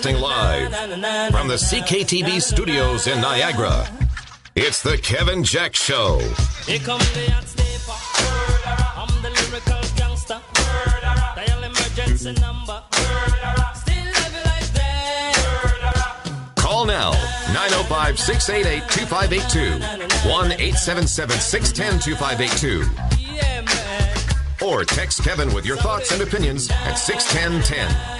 Broadcasting live from the CKTV studios in Niagara. It's the Kevin Jack Show. Here come the hot stepper. I'm the lyrical gangster. Dial emergency number. Still love you like that. Call now. 905-688-2582. 1-877-610-2582. Yeah, man. Or text Kevin with your thoughts and opinions at 61010.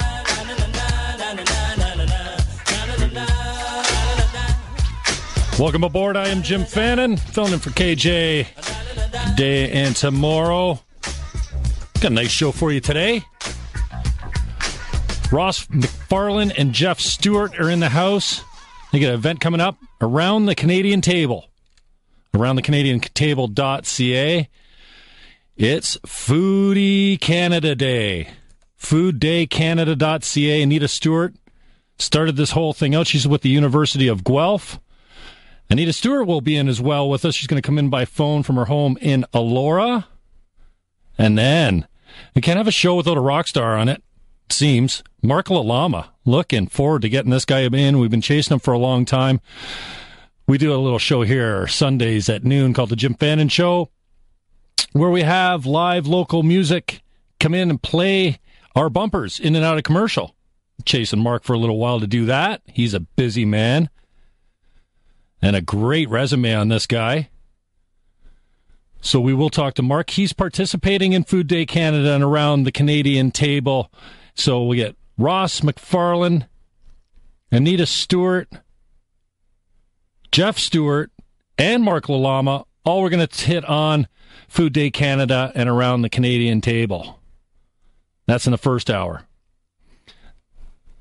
Welcome aboard. I am Jim Fannin, filling in for KJ today and tomorrow. Got a nice show for you today. Ross Macfarlane and Jeff Stewart are in the house. They got an event coming up around the Canadian Table. AroundTheCanadianTable.ca. It's Foodie Canada Day. FoodDayCanada.ca. Anita Stewart started this whole thing out. She's with the University of Guelph. Anita Stewart will be in as well with us. She's going to come in by phone from her home in Elora. And then, we can't have a show without a rock star on it, it seems. Mark Lalama. Looking forward to getting this guy in. We've been chasing him for a long time. We do a little show here Sundays at noon called The Jim Fannin Show, where we have live local music come in and play our bumpers in and out of commercial. Chasing Mark for a little while to do that. He's a busy man. And a great resume on this guy. So we will talk to Mark. He's participating in Food Day Canada and around the Canadian Table. So we get Ross Macfarlane, Anita Stewart, Jeff Stewart, and Mark Lalama. All we're going to hit on Food Day Canada and around the Canadian Table. That's in the first hour.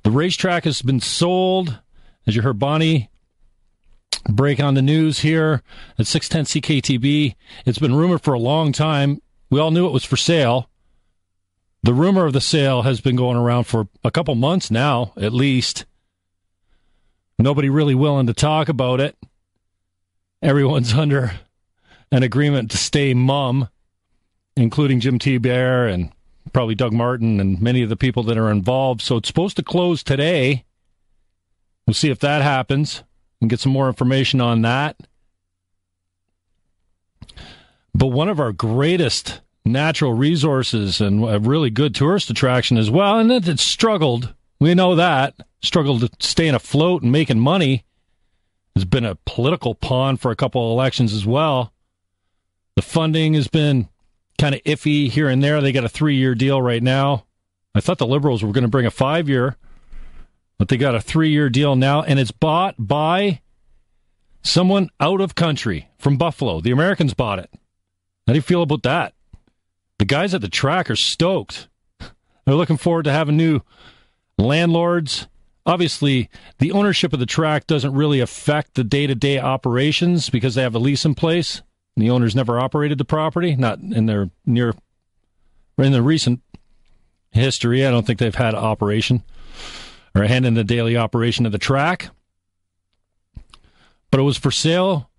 The racetrack has been sold. As you heard Bonnie break on the news here at 610 CKTB. It's been rumored for a long time. We all knew it was for sale. The rumor of the sale has been going around for a couple months now, at least. Nobody really willing to talk about it. Everyone's under an agreement to stay mum, including Jim T. Bear and probably Doug Martin and many of the people that are involved. So it's supposed to close today. We'll see if that happens and get some more information on that. But one of our greatest natural resources and a really good tourist attraction as well, and it's struggled, we know that, struggled to staying afloat and making money, has been a political pawn for a couple of elections as well. The funding has been kind of iffy here and there. They got a 3-year deal right now. I thought the Liberals were going to bring a 5-year, but they got a 3-year deal now, and it's bought by someone out of country from Buffalo. The Americans bought it. How do you feel about that? The guys at the track are stoked. They're looking forward to having new landlords. Obviously, the ownership of the track doesn't really affect the day-to-day operations because they have a lease in place. And the owners never operated the property, not in their recent history. I don't think they've had operation or a hand in the daily operation of the track. But it was for sale.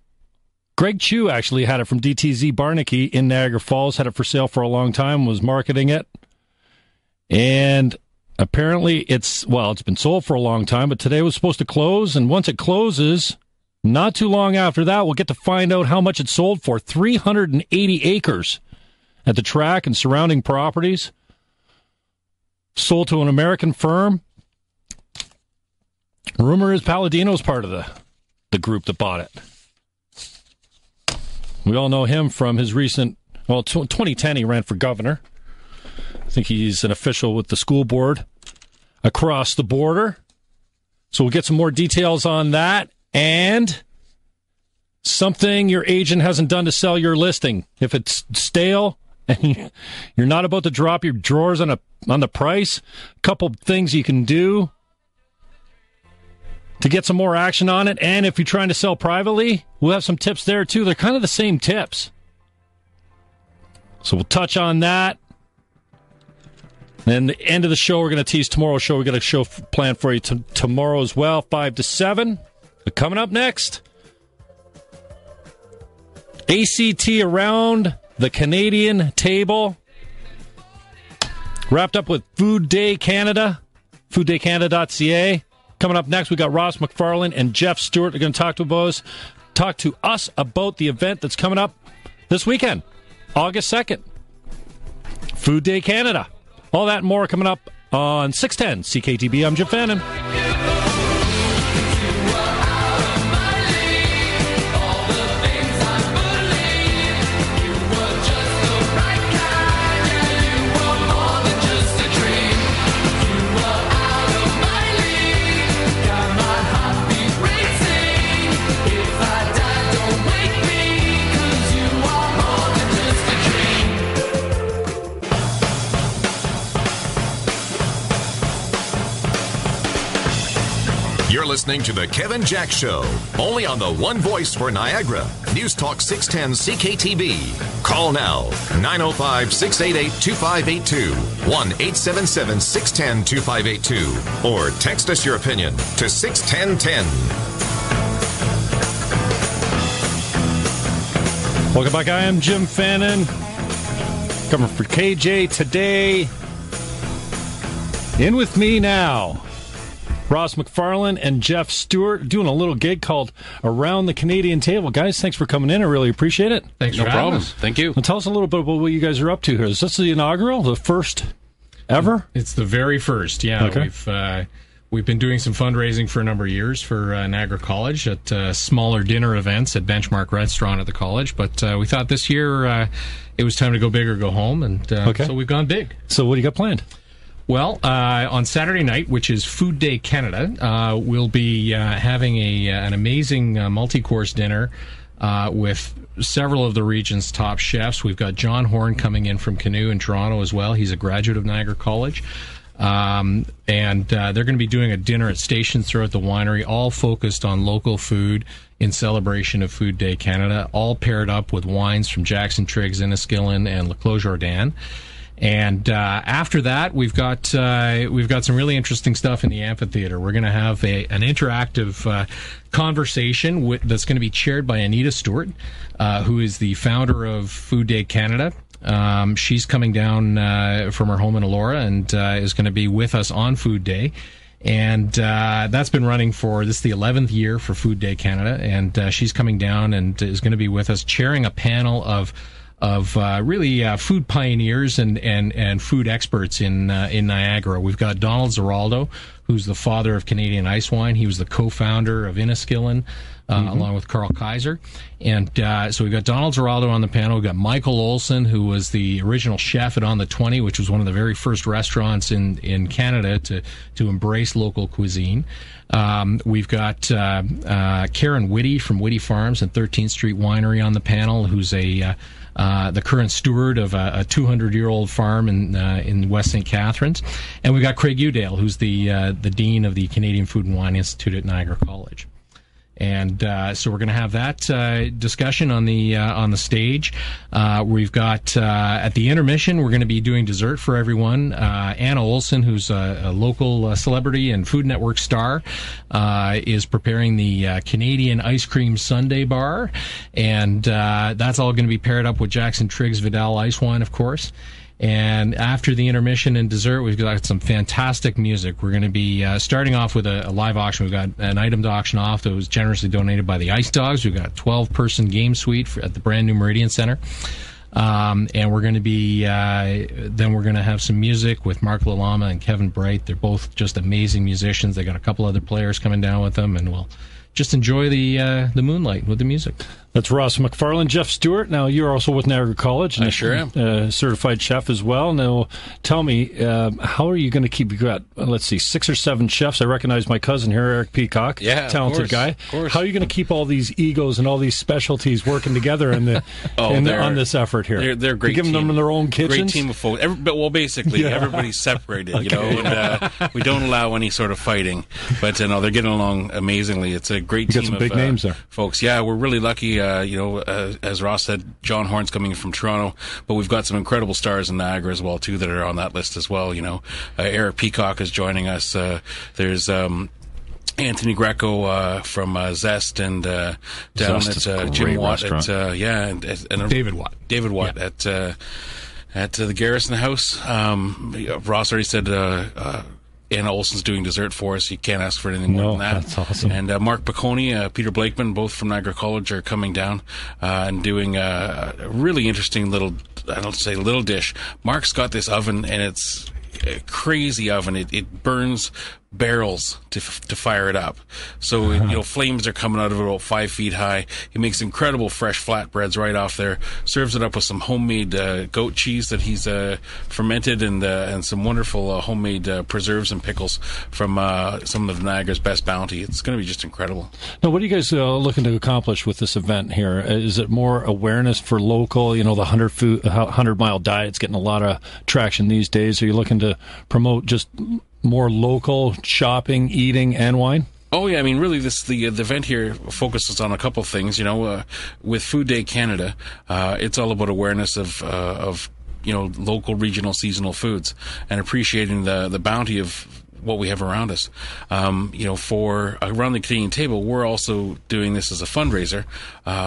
Greg Chu actually had it from DTZ Barnacky in Niagara Falls, had it for sale for a long time, was marketing it. And apparently it's been sold for a long time, but today was supposed to close. And once it closes, not too long after that, we'll get to find out how much it sold for. 380 acres at the track and surrounding properties. Sold to an American firm. Rumor is Palladino's part of the group that bought it. We all know him from his recent, 2010 he ran for governor. I think he's an official with the school board across the border. So we'll get some more details on that. And something your agent hasn't done to sell your listing. If it's stale and you're not about to drop your drawers on the price, a couple things you can do to get some more action on it. And if you're trying to sell privately, we'll have some tips there too. They're kind of the same tips. So we'll touch on that. And the end of the show, we're going to tease tomorrow's show. We've got a show planned for you tomorrow as well, 5 to 7. But coming up next, ACT around the Canadian Table. Wrapped up with Food Day Canada, fooddaycanada.ca. Coming up next, we got Ross Macfarlane and Jeff Stewart. They're going to talk to us about the event that's coming up this weekend, August 2nd. Food Day Canada. All that and more coming up on 610 CKTB. I'm Jim Fannin. You're listening to The Kevin Jack Show, only on the one voice for Niagara, News Talk 610 CKTB. Call now, 905-688-2582, 1-877-610-2582, or text us your opinion to 61010. Welcome back. I am Jim Fannin, covering for KJ today. In with me now, Ross Macfarlane and Jeff Stewart doing a little gig called Around the Canadian Table. Guys, thanks for coming in. I really appreciate it. Thanks for having us. Thank you. Well, tell us a little bit about what you guys are up to here. Is this the inaugural, the first ever? It's the very first, yeah. Okay. We've been doing some fundraising for a number of years for Niagara College at smaller dinner events at Benchmark Restaurant at the college. But we thought this year it was time to go big or go home, and so we've gone big. So what do you got planned? Well, on Saturday night, which is Food Day Canada, we'll be having an amazing multi-course dinner with several of the region's top chefs. We've got John Horn coming in from Canoe in Toronto as well. He's a graduate of Niagara College. And they're going to be doing a dinner at stations throughout the winery, all focused on local food in celebration of Food Day Canada, all paired up with wines from Jackson Triggs, Inniskillen, and Le Clos Jourdain. And after that, we've got some really interesting stuff in the amphitheater. We're going to have an interactive conversation that's going to be chaired by Anita Stewart, who is the founder of Food Day Canada. She's coming down from her home in Elora and is going to be with us on Food Day. And that's been running for the 11th year for Food Day Canada. And she's coming down and is going to be with us chairing a panel of really food pioneers and food experts in Niagara. We've got Donald Zeraldo, who's the father of Canadian Ice Wine. He was the co-founder of Inniskillen, along with Carl Kaiser. And so we've got Donald Zeraldo on the panel. We've got Michael Olson, who was the original chef at On the 20, which was one of the very first restaurants in Canada to embrace local cuisine. We've got Karen Whitty from Whitty Farms and 13th Street Winery on the panel, who's the current steward of a 200-year-old farm in West St. Catharines. And we've got Craig Udale, who's the dean of the Canadian Food and Wine Institute at Niagara College. And so we're going to have that discussion on the stage. We've got at the intermission, we're going to be doing dessert for everyone. Anna Olson, who's a local celebrity and Food Network star, is preparing the Canadian Ice Cream Sundae Bar, and that's all going to be paired up with Jackson Triggs Vidal Ice Wine, of course. And after the intermission and dessert, we've got some fantastic music. We're going to be starting off with a live auction. We've got an item to auction off that was generously donated by the Ice Dogs. We've got a 12-person game suite at the brand new Meridian Center. And we're going to be, then we're going to have some music with Mark Lalama and Kevin Bright. They're both just amazing musicians. They got a couple other players coming down with them, and we'll just enjoy the moonlight with the music. That's Ross Macfarlane. Jeff Stewart, now you're also with Niagara College. I sure am. Certified chef as well. Now, tell me, how are you going to keep, you've got, let's see, 6 or 7 chefs. I recognize my cousin here, Eric Peacock. Yeah, talented guy. Of course. How are you going to keep all these egos and all these specialties working together on this effort here? They're great. You're giving them their own kitchens? Great team of folks. Basically, everybody's separated, and we don't allow any sort of fighting. But, they're getting along amazingly. It's a great team of some big names there. Folks. Yeah, we're really lucky. As Ross said, John Horn's coming in from Toronto, but we've got some incredible stars in Niagara as well, too, that are on that list as well. Eric Peacock is joining us. There's Anthony Greco from Zest, and down at Jim Watt at and David Watt. David Watt at the Garrison House. Ross already said Anna Olsen's doing dessert for us. You can't ask for anything more No, than that. that's awesome. And Mark Piccone, Peter Blakeman, both from Niagara College, are coming down and doing a really interesting little, I don't say little dish. Mark's got this oven, and it's a crazy oven. It burns barrels to fire it up. So, flames are coming out of it about 5 feet high. He makes incredible fresh flatbreads right off there, serves it up with some homemade goat cheese that he's fermented and some wonderful homemade preserves and pickles from some of Niagara's best bounty. It's going to be just incredible. Now, what are you guys looking to accomplish with this event here? Is it more awareness for local, the 100-mile diet's getting a lot of traction these days? Are you looking to promote just more local shopping, eating, and wine? Oh yeah, I mean, really, the event here focuses on a couple things. With Food Day Canada, it's all about awareness of local, regional, seasonal foods and appreciating the bounty of what we have around us. For Around the Canadian Table, we're also doing this as a fundraiser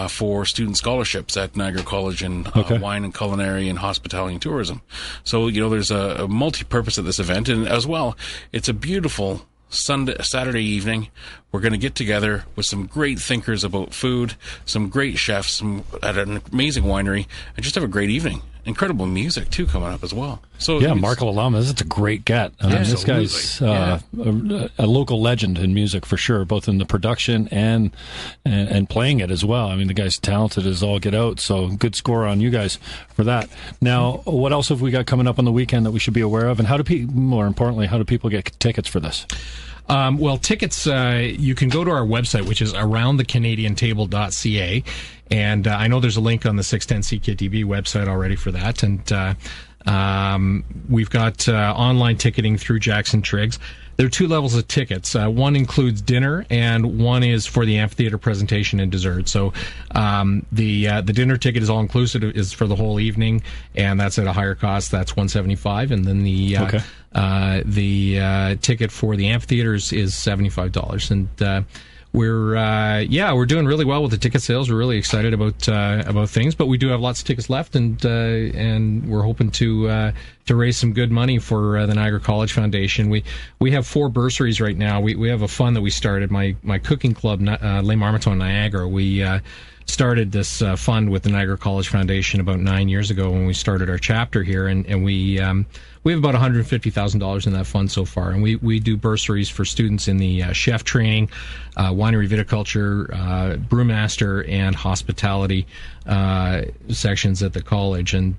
for student scholarships at Niagara College in wine and culinary and hospitality and tourism. So, there's a multi-purpose at this event, and as well, it's a beautiful Saturday evening. We're going to get together with some great thinkers about food, some great chefs at an amazing winery, and just have a great evening. Incredible music, too, coming up as well. So yeah, Mark Lalama, that's a great get. I mean, this guy's a local legend in music for sure, both in the production and playing it as well. I mean, the guy's talented as all get out, so good score on you guys for that. Now, what else have we got coming up on the weekend that we should be aware of? And more importantly, how do people get tickets for this? Well, tickets, you can go to our website, which is aroundthecanadiantable.ca. And I know there's a link on the 610 CKTB website already for that. And we've got online ticketing through Jackson Triggs. There are 2 levels of tickets. One includes dinner, and one is for the amphitheater presentation and dessert. So the dinner ticket is all inclusive, is for the whole evening, and that's at a higher cost. That's $175, and then the ticket for the amphitheaters is $75. And we're doing really well with the ticket sales. We're really excited about things, but we do have lots of tickets left, and we're hoping to raise some good money for the Niagara College Foundation. We have 4 bursaries right now. We have a fund that we started, my cooking club, Les Marmitons Niagara. We started this fund with the Niagara College Foundation about 9 years ago when we started our chapter here, and we have about $150,000 in that fund so far, and we do bursaries for students in the chef training, winery viticulture, brewmaster, and hospitality sections at the college, and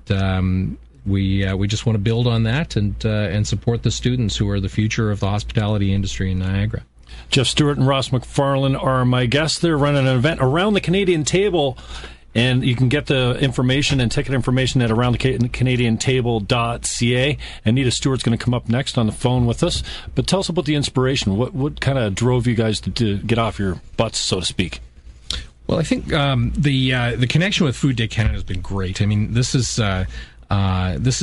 we just want to build on that and support the students who are the future of the hospitality industry in Niagara. Jeff Stewart and Ross Macfarlane are my guests. They're running an event around the Canadian Table, and you can get the information and ticket information at aroundthecanadiantable.ca. Anita Stewart's going to come up next on the phone with us. But tell us about the inspiration. What kind of drove you guys to get off your butts, so to speak? Well, I think the connection with Food Day Canada has been great. I mean, this is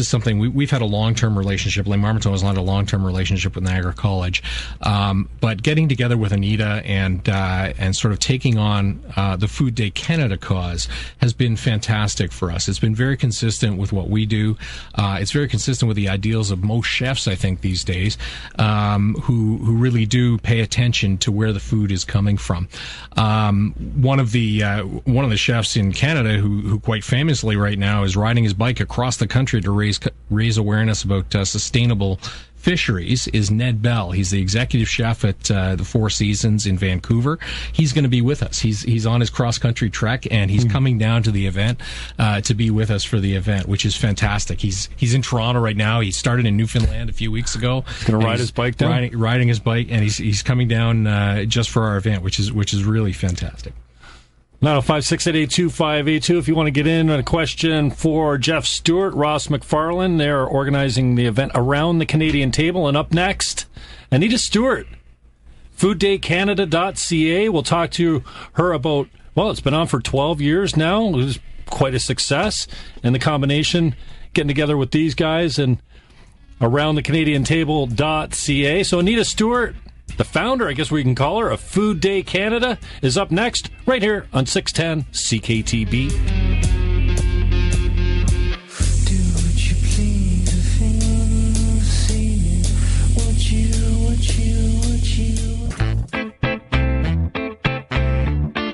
something we've had a long-term relationship. Les Marmitons has had a long-term relationship with Niagara College, but getting together with Anita and sort of taking on the Food Day Canada cause has been fantastic for us. It's been very consistent with what we do. It's very consistent with the ideals of most chefs, I think, these days, who really do pay attention to where the food is coming from. One of the chefs in Canada who quite famously right now is riding his bike across the country to raise awareness about sustainable fisheries is Ned Bell. He's the executive chef at the Four Seasons in Vancouver. He's going to be with us. He's on his cross-country trek, and he's coming down to the event to be with us for the event, which is fantastic. He's in Toronto right now. He started in Newfoundland a few weeks ago. He's going to ride his bike down? Riding his bike, and he's coming down just for our event, which is really fantastic. 905-688-2582 if you want to get in on a question for Jeff Stewart, Ross Macfarlane. They're organizing the event Around the Canadian Table. And up next, Anita Stewart, fooddaycanada.ca. We'll talk to her about, well, it's been on for 12 years now. It was quite a success. And the combination, getting together with these guys and aroundthecanadiantable.ca. So Anita Stewart, the founder, I guess we can call her, of Food Day Canada, is up next right here on 610 CKTB. Do what you please, the things, see what you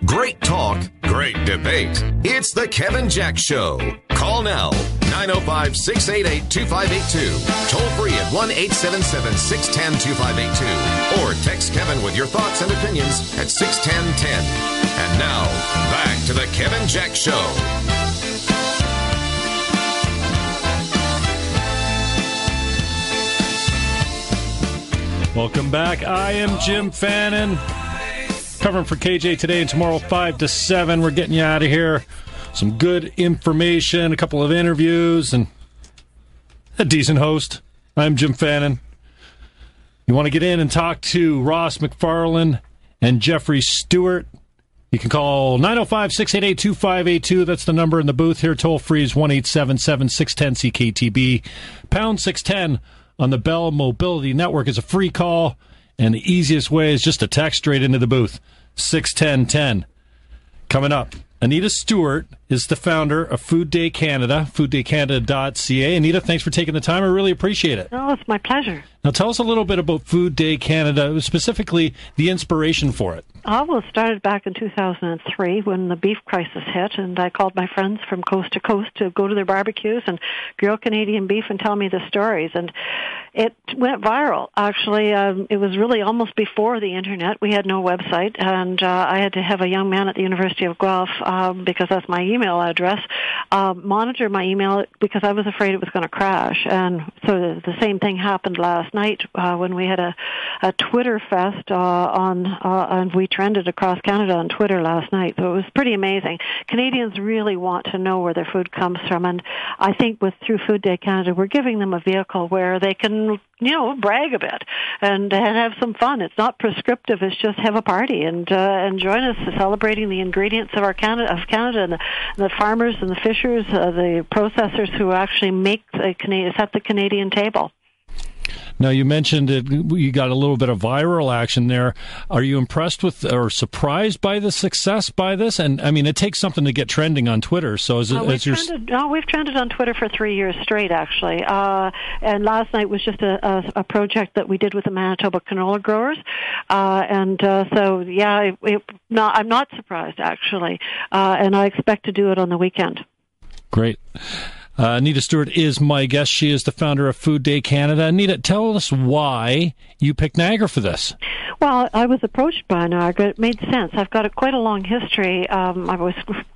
Great talk, great debate. It's the Kevin Jack Show. Call now, 905-688-2582. Toll free at 1-877-610-2582. Or text Kevin with your thoughts and opinions at 61010. And now, back to the Kevin Jack Show. Welcome back. I am Jim Fannin. Covering for KJ today and tomorrow, 5 to 7. We're getting you out of here. Some good information, a couple of interviews, and a decent host. I'm Jim Fannin. You want to get in and talk to Ross Macfarlane and Jeffrey Stewart? You can call 905-688-2582. That's the number in the booth here. Toll free is 1-877-610-CKTB. Pound 610 on the Bell Mobility Network is a free call. And the easiest way is just to text straight into the booth, 61010. Coming up, Anita Stewart is the founder of Food Day Canada, fooddaycanada.ca. Anita, thanks for taking the time. I really appreciate it. Oh, it's my pleasure. Now, tell us a little bit about Food Day Canada, specifically the inspiration for it. Well, it started back in 2003 when the beef crisis hit, and I called my friends from coast to coast to go to their barbecues and grill Canadian beef and tell me the stories. And it went viral. Actually, it was really almost before the Internet. We had no website, and I had to have a young man at the University of Guelph, because that's my email address, monitor my email because I was afraid it was going to crash. And so the same thing happened last night when we had a Twitter fest and we trended across Canada on Twitter last night. So it was pretty amazing. Canadians really want to know where their food comes from, and I think through Food Day Canada, we're giving them a vehicle where they can, brag a bit and have some fun. It's not prescriptive. It's just have a party and join us celebrating the ingredients of Canada and the farmers and the fishers, the processors who actually set the Canadian table. Now, you mentioned it, you got a little bit of viral action there. Are you impressed with or surprised by the success by this? And, I mean, it takes something to get trending on Twitter. So we've trended on Twitter for 3 years straight, actually. And last night was just a project that we did with the Manitoba canola growers. I'm not surprised, actually. And I expect to do it on the weekend. Great. Anita Stewart is my guest. She is the founder of Food Day Canada. Anita, tell us why you picked Niagara for this. Well, I was approached by Niagara. It made sense. I've got quite a long history. I was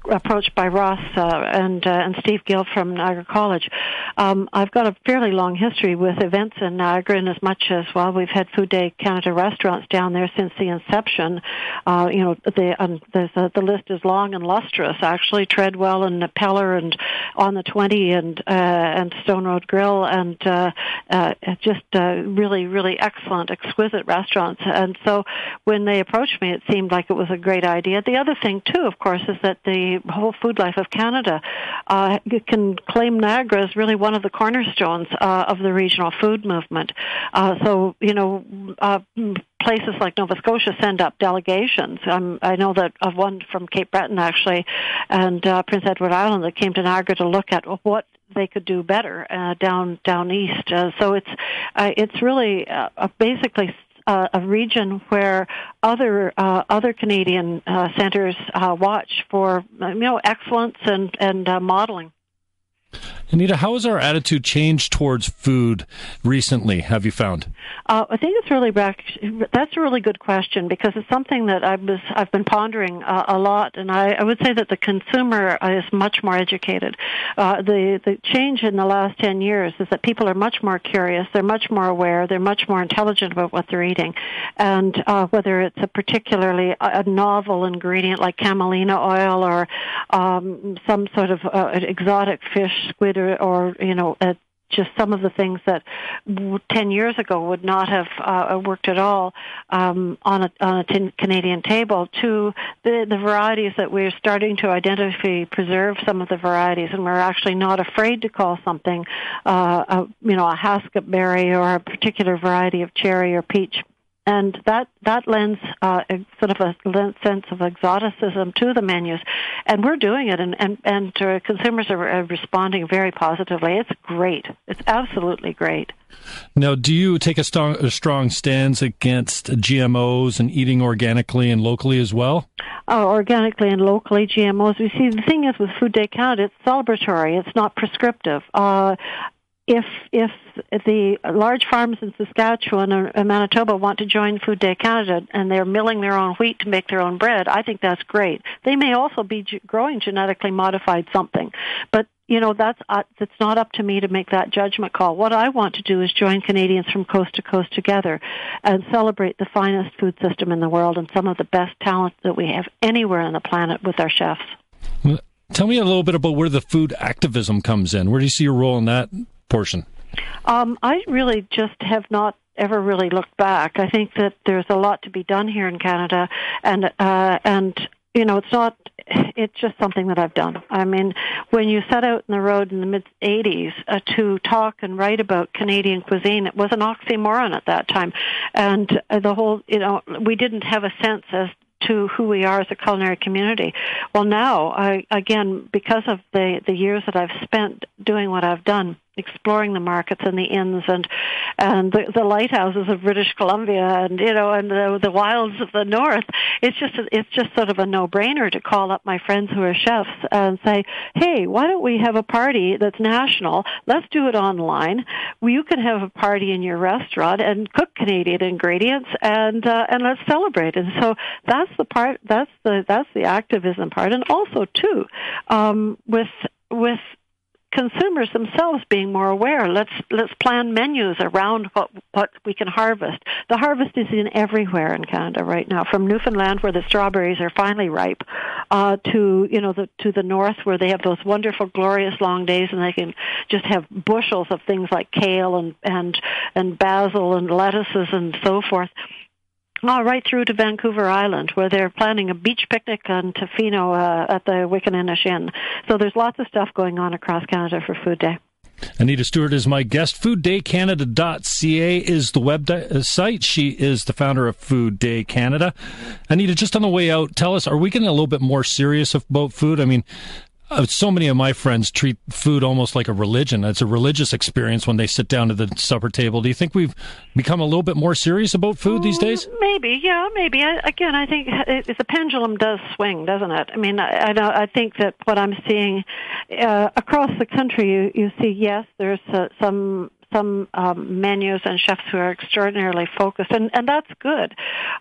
approached by Ross and Steve Gill from Niagara College. I've got a fairly long history with events in Niagara, and as much as, we've had Food Day Canada restaurants down there since the inception. The list is long and lustrous, actually. Treadwell and Peller and On the 20 and Stone Road Grill and really, really excellent, exquisite restaurants. And so when they approached me, it seemed like it was a great idea. The other thing, too, of course, is that the whole food life of Canada can claim Niagara as really one of the cornerstones of the regional food movement. Places like Nova Scotia send up delegations. I know that of one from Cape Breton, actually, and Prince Edward Island that came to Niagara to look at what they could do better down east. So it's really basically a region where other Canadian centres watch for excellence and modeling. Anita, how has our attitude changed towards food recently, have you found? I think that's a really good question because it's something that I've been pondering a lot, and I would say that the consumer is much more educated. The change in the last 10 years is that people are much more curious, they're much more aware, they're much more intelligent about what they're eating, and whether it's a particularly novel ingredient like camelina oil or some sort of exotic fish, squid, or just some of the things that 10 years ago would not have worked at all on a Canadian table, to the varieties that we're starting to identify, preserve some of the varieties, and we're actually not afraid to call something a Haskett berry or a particular variety of cherry or peach that lends sort of a sense of exoticism to the menus, and we're doing it, and consumers are responding very positively. It's great. It's absolutely great. Now, do you take a strong stance against GMOs and eating organically and locally as well? Organically and locally, GMOs. You see, the thing is with Food Day Canada, it's celebratory. It's not prescriptive. If the large farms in Saskatchewan or Manitoba want to join Food Day Canada and they're milling their own wheat to make their own bread, I think that's great. They may also be growing genetically modified something, but that's it's not up to me to make that judgment call. What I want to do is join Canadians from coast to coast together and celebrate the finest food system in the world and some of the best talent that we have anywhere on the planet with our chefs. Tell me a little bit about where the food activism comes in. Where do you see your role in that portion? I really just have not ever really looked back. I think that there's a lot to be done here in Canada, and it's just something that I've done. I mean, when you set out on the road in the mid-'80s to talk and write about Canadian cuisine, it was an oxymoron at that time, and the whole, we didn't have a sense as to who we are as a culinary community. Well, now, again, because of the years that I've spent doing what I've done, exploring the markets and the inns and the lighthouses of British Columbia and the wilds of the north, it's just sort of a no-brainer to call up my friends who are chefs and say, hey, why don't we have a party that's national? Let's do it online. You can have a party in your restaurant and cook Canadian ingredients and let's celebrate. And so that's the part. That's the activism part, and also too with consumers themselves being more aware. Let's plan menus around what we can harvest. The harvest is in everywhere in Canada right now, from Newfoundland where the strawberries are finally ripe, to the north where they have those wonderful, glorious long days, and they can just have bushels of things like kale and basil and lettuces and so forth. Right through to Vancouver Island, where they're planning a beach picnic on Tofino at the Wickaninnish Inn. So there's lots of stuff going on across Canada for Food Day. Anita Stewart is my guest. FoodDayCanada.ca is the website. She is the founder of Food Day Canada. Anita, just on the way out, tell us, are we getting a little bit more serious about food? I mean, so many of my friends treat food almost like a religion. It's a religious experience when they sit down to the supper table. Do you think we've become a little bit more serious about food these days? Maybe, yeah, maybe. I think the pendulum does swing, doesn't it? I mean, I think that what I'm seeing across the country, you see, yes, there's some menus and chefs who are extraordinarily focused, and that's good.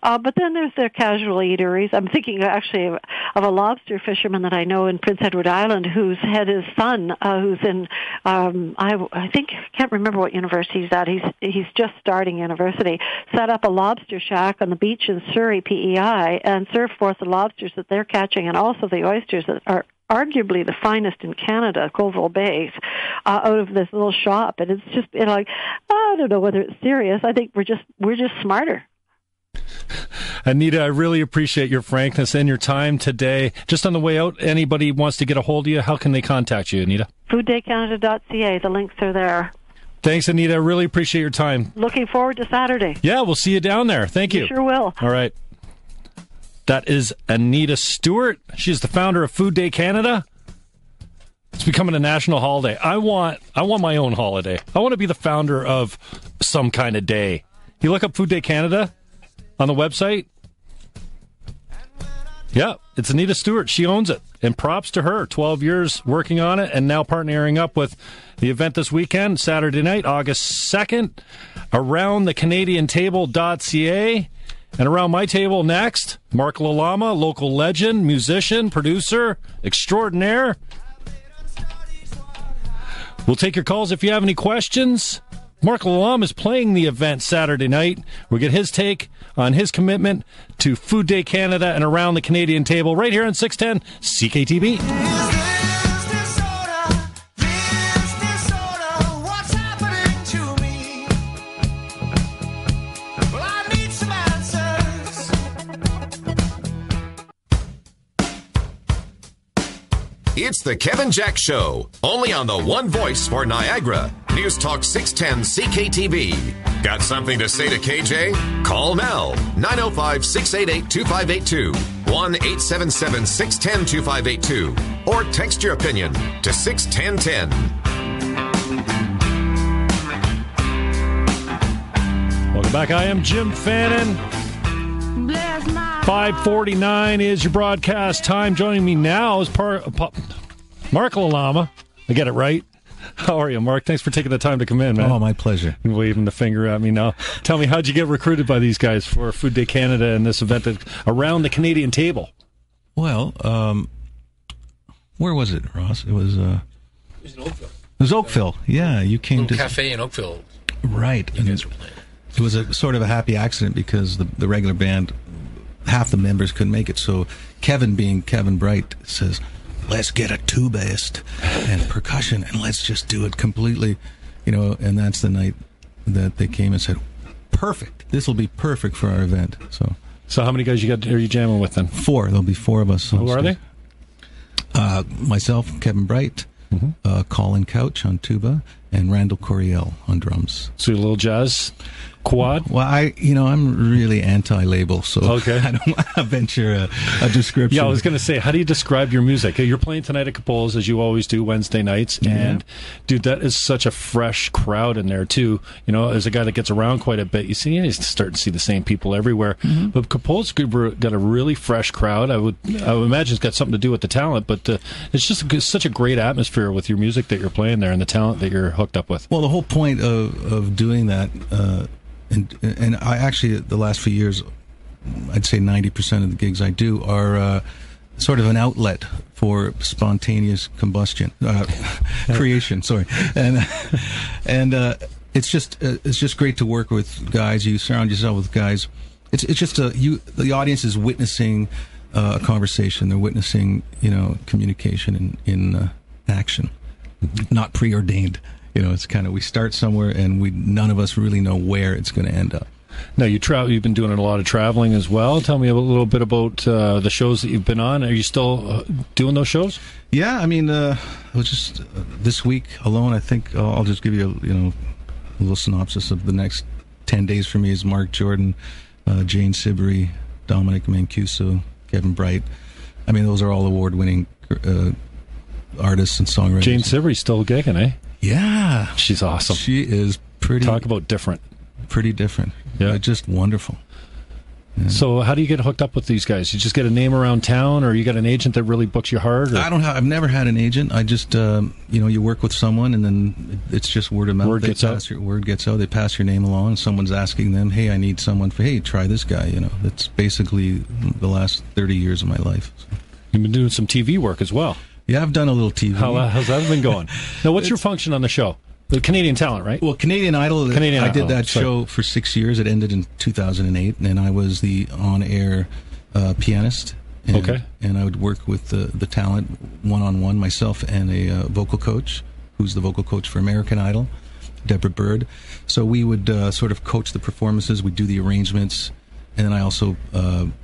But then there's their casual eateries. I'm thinking actually of a lobster fisherman that I know in Prince Edward Island who's had his son, who's in, I can't remember what university he's at. He's just starting university, set up a lobster shack on the beach in Surrey, PEI, and serve forth the lobsters that they're catching and also the oysters that are arguably the finest in Canada, Colville Bay, out of this little shop. And it's just I don't know whether it's serious. I think we're just smarter. Anita, I really appreciate your frankness and your time today. Just on the way out, anybody wants to get a hold of you, how can they contact you, Anita? FoodDayCanada.ca. The links are there. Thanks, Anita. I really appreciate your time. Looking forward to Saturday. Yeah, we'll see you down there. Thank you. You sure will. All right. That is Anita Stewart. She's the founder of Food Day Canada. It's becoming a national holiday. I want my own holiday. I want to be the founder of some kind of day. You look up Food Day Canada on the website. Yeah, it's Anita Stewart. She owns it. And props to her. 12 years working on it and now partnering up with the event this weekend, Saturday night, August 2nd, aroundthecanadiantable.ca. And around my table next, Mark Lalama, local legend, musician, producer, extraordinaire. We'll take your calls if you have any questions. Mark Lalama is playing the event Saturday night. We'll get his take on his commitment to Food Day Canada and around the Canadian table right here on 610 CKTB. It's the Kevin Jack Show, only on the One Voice for Niagara. News Talk 610 CKTB. Got something to say to KJ? Call now. 905-688-2582. 1-877-610-2582. Or text your opinion to 61010. Welcome back. I am Jim Fannin. 5:49 is your broadcast time. Joining me now is Mark Lalama. I get it right. How are you, Mark? Thanks for taking the time to come in, man. Oh, my pleasure. You're waving the finger at me now. Tell me, how'd you get recruited by these guys for Food Day Canada and this event around the Canadian table? Well, where was it, Ross? It was It was in Oakville. It was Oakville. Yeah, you came to cafe in Oakville. Right. You guys were playing. It was a sort of a happy accident because the regular band, half the members couldn't make it. So Kevin, being Kevin Bright, says, let's get a tubaist and percussion and let's just do it completely, and that's the night that they came and said, perfect, this will be perfect for our event. So how many guys are you jamming with then? 4. There'll be 4 of us. Who are they? Myself, Kevin Bright, Colin Couch on tuba, and Randall Coriel on drums. So a little jazz quad? Well, I'm really anti-label, so okay. I don't want to venture a description. Yeah, I was going to say, how do you describe your music? You're playing tonight at Capola's, as you always do, Wednesday nights, and, dude, that is such a fresh crowd in there, too. As a guy that gets around quite a bit, you start to see the same people everywhere. Mm-hmm. But Capola's got a really fresh crowd. I would imagine it's got something to do with the talent, but it's just such a great atmosphere with your music that you're playing there and the talent that you're hooked up with. Well, the whole point of doing that, and I actually, the last few years, I'd say 90% of the gigs I do are sort of an outlet for spontaneous combustion, creation. Sorry, and it's just great to work with guys. You surround yourself with guys. It's just the audience is witnessing a conversation. They're witnessing communication in action, not preordained. It's kind of, we start somewhere and none of us really know where it's going to end up. Now, you've been doing a lot of traveling as well. Tell me a little bit about the shows that you've been on. Are you still doing those shows? Yeah, I mean, it was just this week alone. I think I'll just give you a little synopsis of the next 10 days for me. Is Mark Jordan, Jane Siberry, Dominic Mancuso, Kevin Bright. I mean, those are all award-winning artists and songwriters. Jane Siberry's still gigging, eh? Yeah. She's awesome. She is pretty... Talk about different. Pretty different. Yeah. Just wonderful. Yeah. So how do you get hooked up with these guys? You just get a name around town, or you got an agent that really books you hard? Or? I've never had an agent. I just, you work with someone, and then it's just word of mouth. Word gets out. They pass your name along, and someone's asking them, hey, I need someone hey, try this guy. That's basically the last 30 years of my life. So. You've been doing some TV work as well. Yeah, I've done a little TV. How's that been going? Now, what's your function on the show? The Canadian Talent, right? Well, Canadian Idol. I did that show for 6 years. It ended in 2008, and I was the on-air pianist. And I would work with the talent one-on-one, myself and a vocal coach, who's the vocal coach for American Idol, Deborah Bird. So we would sort of coach the performances. We'd do the arrangements, and then I also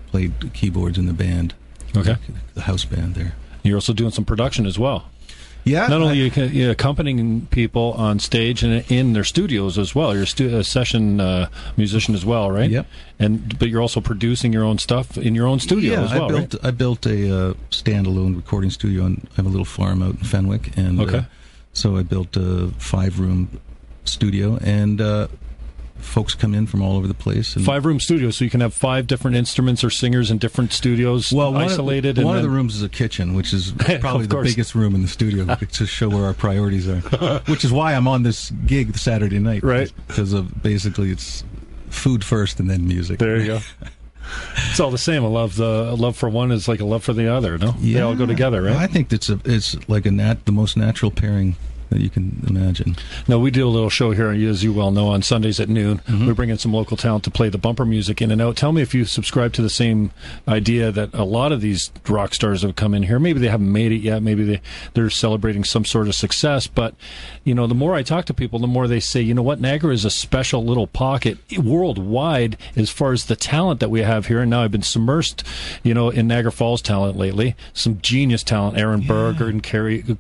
played keyboards in the band. Okay. The house band there. You're also doing some production as well. Yeah. Not only are you accompanying people on stage and in their studios as well. You're a session musician as well, right? Yep. But you're also producing your own stuff in your own studio as well, right? I built a standalone recording studio, and I have a little farm out in Fenwick. And so I built a 5-room studio, and folks come in from all over the place. And 5-room studio, so you can have 5 different instruments or singers in different studios, isolated. One of the rooms is a kitchen, which is probably the biggest room in the studio to show where our priorities are. Which is why I'm on this gig Saturday night, right? Because of basically it's food first and then music. There you go. It's all the same. A love for one is like a love for the other. No, yeah. They all go together, right? I think it's like the most natural pairing that you can imagine. No, we do a little show here, as you well know, on Sundays at noon. Mm-hmm. We bring in some local talent to play the bumper music in and out. Tell me if you subscribe to the same idea that a lot of these rock stars have come in here. Maybe they haven't made it yet. Maybe they're celebrating some sort of success. But, the more I talk to people, the more they say, you know what, Niagara is a special little pocket worldwide as far as the talent that we have here. And now I've been submersed, in Niagara Falls talent lately. Some genius talent, Aaron Berger and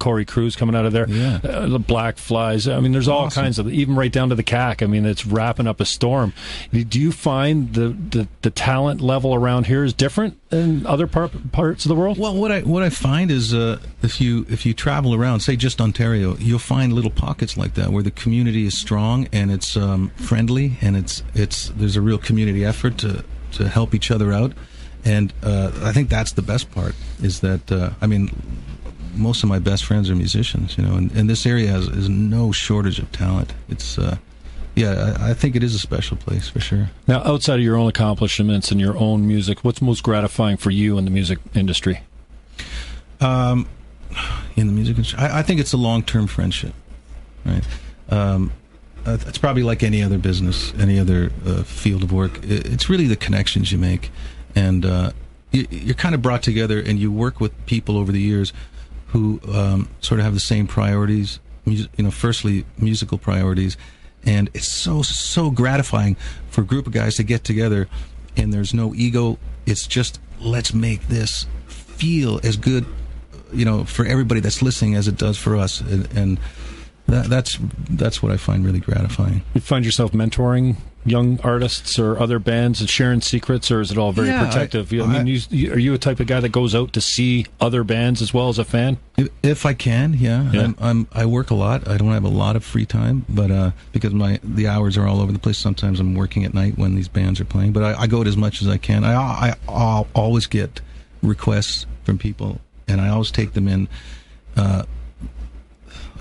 Corey Cruz coming out of there. Yeah. the black flies. I mean, there's all kinds of, even right down to the cack. I mean, it's wrapping up a storm. Do you find the talent level around here is different than other parts of the world? Well, what I find is if you travel around, say just Ontario, you'll find little pockets like that where the community is strong and it's friendly and there's a real community effort to help each other out. And I think that's the best part, is that, most of my best friends are musicians, and this area is no shortage of talent. It's, I think it is a special place for sure. Now, outside of your own accomplishments and your own music, what's most gratifying for you in the music industry? In the music industry, I think it's a long-term friendship, right? It's probably like any other business, any other field of work. It's really the connections you make. And you're kind of brought together, and you work with people over the years who sort of have the same priorities. Firstly, musical priorities, and it's so gratifying for a group of guys to get together, and there's no ego. It's just, let's make this feel as good, for everybody that's listening as it does for us, and that's what I find really gratifying. You find yourself mentoring young artists or other bands and sharing secrets, or is it all very protective? Are you a type of guy that goes out to see other bands as well as a fan? If I can, yeah. I work a lot. I don't have a lot of free time, but because the hours are all over the place. Sometimes I'm working at night when these bands are playing, but I go out as much as I can. I'll always get requests from people, and I always take them in.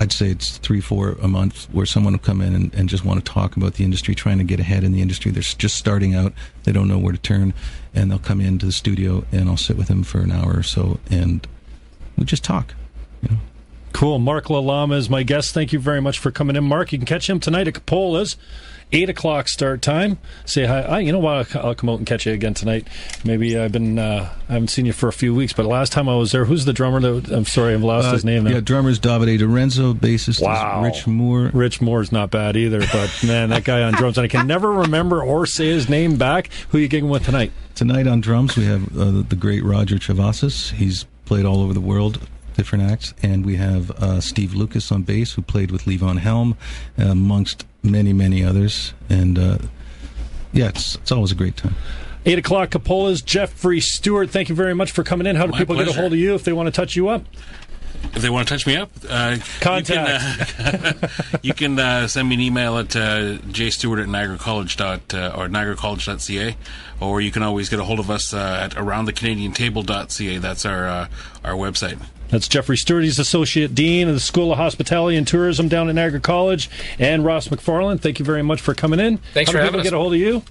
I'd say it's 3-4 a month where someone will come in and just want to talk about the industry, trying to get ahead in the industry. They're just starting out. They don't know where to turn. And they'll come into the studio, and I'll sit with them for an hour or so, and we just talk. Cool. Mark Lalama is my guest. Thank you very much for coming in, Mark. You can catch him tonight at Capola's. 8 o'clock start time. Say hi. You know what? I'll come out and catch you again tonight. Maybe I haven't seen you for a few weeks, but last time I was there, who's the drummer? I'm sorry, I've lost his name now. Yeah, drummer's Davide Lorenzo, bassist is Rich Moore. Rich Moore's not bad either, but man, that guy on drums, and I can never remember or say his name back. Who are you gigging with tonight? Tonight on drums, we have the great Roger Travasas. He's played all over the world, different acts, and we have Steve Lucas on bass, who played with Levon Helm, amongst many others, and it's always a great time. 8 o'clock, Capola's. Jeffrey Stewart, thank you very much for coming in. How do people get a hold of you if they want to touch you up? If they want to touch me up, contact. You can send me an email at jstewart@niagaracollege.ca, or you can always get a hold of us at aroundthecanadiantable.ca. That's our website. That's Jeffrey Stewart. He's Associate Dean of the School of Hospitality and Tourism down at Niagara College. And Ross Macfarlane, thank you very much for coming in. Thanks for having us. How do people get a hold of you?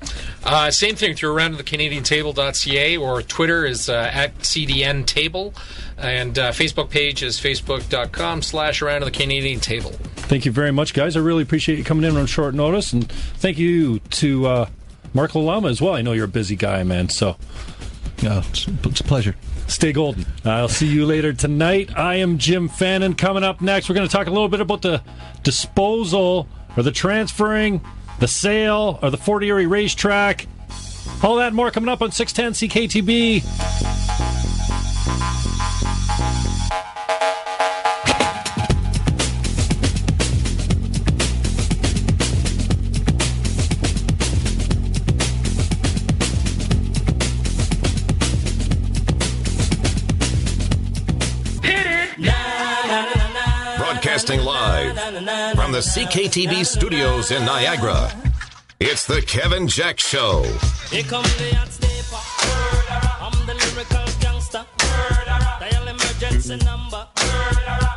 Same thing, through aroundthecanadiantable.ca, or Twitter is at CDN Table, and Facebook page is facebook.com/aroundthecanadiantable. Thank you very much, guys. I really appreciate you coming in on short notice, and thank you to Mark Lalama as well. I know you're a busy guy, man, so... it's a pleasure. Stay golden. I'll see you later tonight. I am Jim Fannin. Coming up next, we're going to talk a little bit about the disposal, or the transferring, the sale, or the Fort Erie racetrack. All that and more coming up on 610 CKTB. Broadcasting live from the CKTB studios in Niagara, it's the Kevin Jack Show. Here comes the hot stepper. I'm the lyrical gangster. Dial emergency number.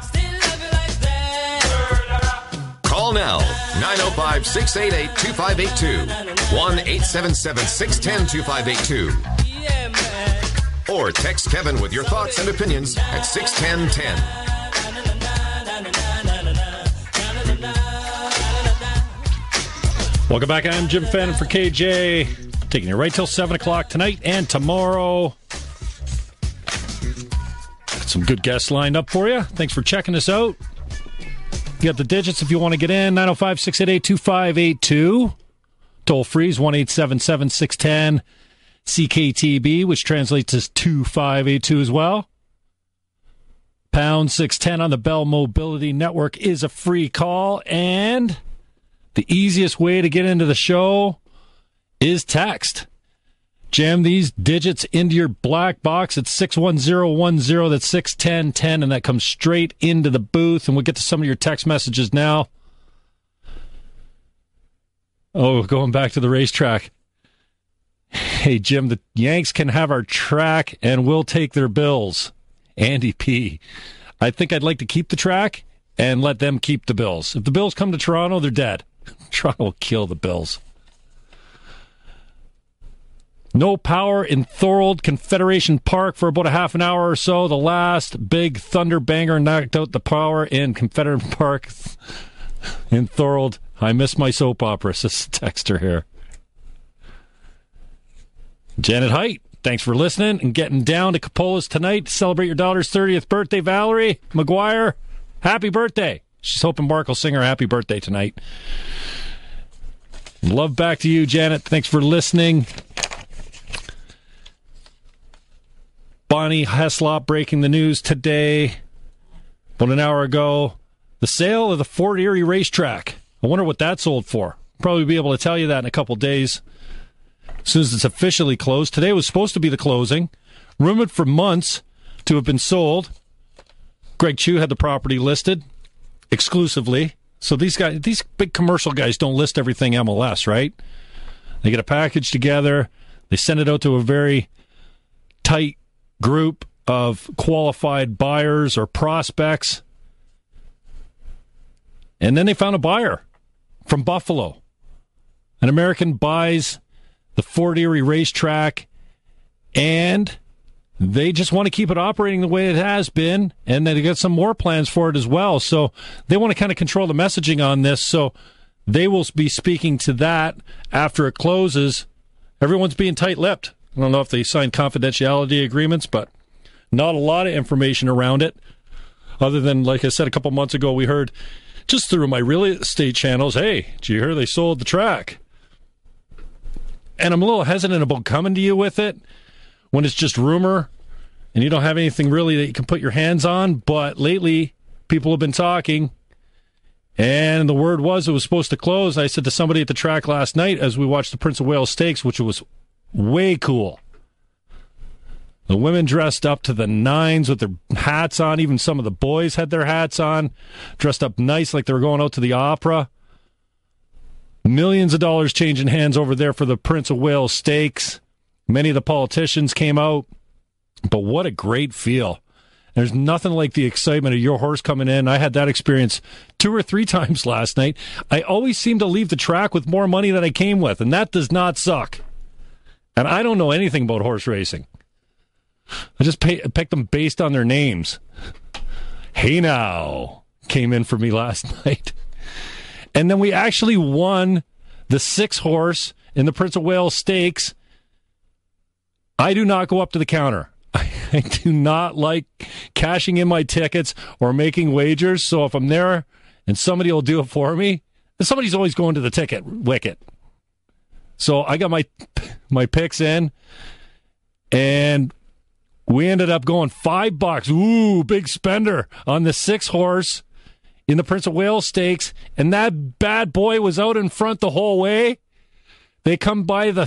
Still love you like that. Call now, 905-688-2582, 1-877-610-2582. Yeah, man. Or text Kevin with your thoughts and opinions at 61010. Welcome back. I'm Jim Fannin for KJ. Taking you right till 7 o'clock tonight and tomorrow. Got some good guests lined up for you. Thanks for checking us out. You got the digits if you want to get in. 905-688-2582. Toll free is 1-877-610-CKTB, which translates as 2582 as well. Pound 610 on the Bell Mobility Network is a free call, and the easiest way to get into the show is text. Jam these digits into your black box at 61010. That's 61010, and that comes straight into the booth, and we'll get to some of your text messages now. Oh, going back to the racetrack. Hey, Jim, the Yanks can have our track, and we'll take their bills. Andy P. I think I'd like to keep the track and let them keep the Bills. If the Bills come to Toronto, they're dead. Toronto will kill the Bills. No power in Thorold Confederation Park for about a half an hour or so. The last big thunder banger knocked out the power in Confederate Park in Thorold. I miss my soap opera, says the texter here. Janet Height, thanks for listening and getting down to Capola's tonight to celebrate your daughter's 30th birthday. Valerie McGuire, happy birthday. She's hoping Mark will sing her happy birthday tonight. Love back to you, Janet. Thanks for listening. Bonnie Heslop breaking the news today, about an hour ago. The sale of the Fort Erie racetrack. I wonder what that sold for. Probably be able to tell you that in a couple days. As soon as it's officially closed. Today was supposed to be the closing. Rumored for months to have been sold. Greg Chu had the property listed exclusively. So these big commercial guys don't list everything MLS, right? They get a package together. They send it out to a very tight group of qualified buyers or prospects. And then they found a buyer from Buffalo. An American buys the Fort Erie racetrack, and they just want to keep it operating the way it has been, and they got some more plans for it as well. So they want to kind of control the messaging on this, so they will be speaking to that after it closes. Everyone's being tight-lipped. I don't know if they signed confidentiality agreements, but not a lot of information around it, other than, like I said, a couple months ago, we heard just through my real estate channels, hey, did you hear they sold the track? And I'm a little hesitant about coming to you with it when it's just rumor and you don't have anything really that you can put your hands on. But lately, people have been talking, and the word was it was supposed to close. I said to somebody at the track last night as we watched the Prince of Wales Stakes, which was way cool. The women dressed up to the nines with their hats on. Even some of the boys had their hats on, dressed up nice like they were going out to the opera. Millions of dollars changing hands over there for the Prince of Wales Stakes. Many of the politicians came out, but what a great feel. There's nothing like the excitement of your horse coming in. I had that experience 2 or 3 times last night. I always seem to leave the track with more money than I came with, and that does not suck. And I don't know anything about horse racing. I just picked them based on their names. Hey Now came in for me last night. And then we actually won the 6 horse in the Prince of Wales Stakes. I do not go up to the counter. I do not like cashing in my tickets or making wagers. So if I'm there and somebody will do it for me, somebody's always going to the ticket wicket. So I got my picks in, and we ended up going $5. Ooh, big spender on the 6 horse in the Prince of Wales Stakes, and that bad boy was out in front the whole way. They come by the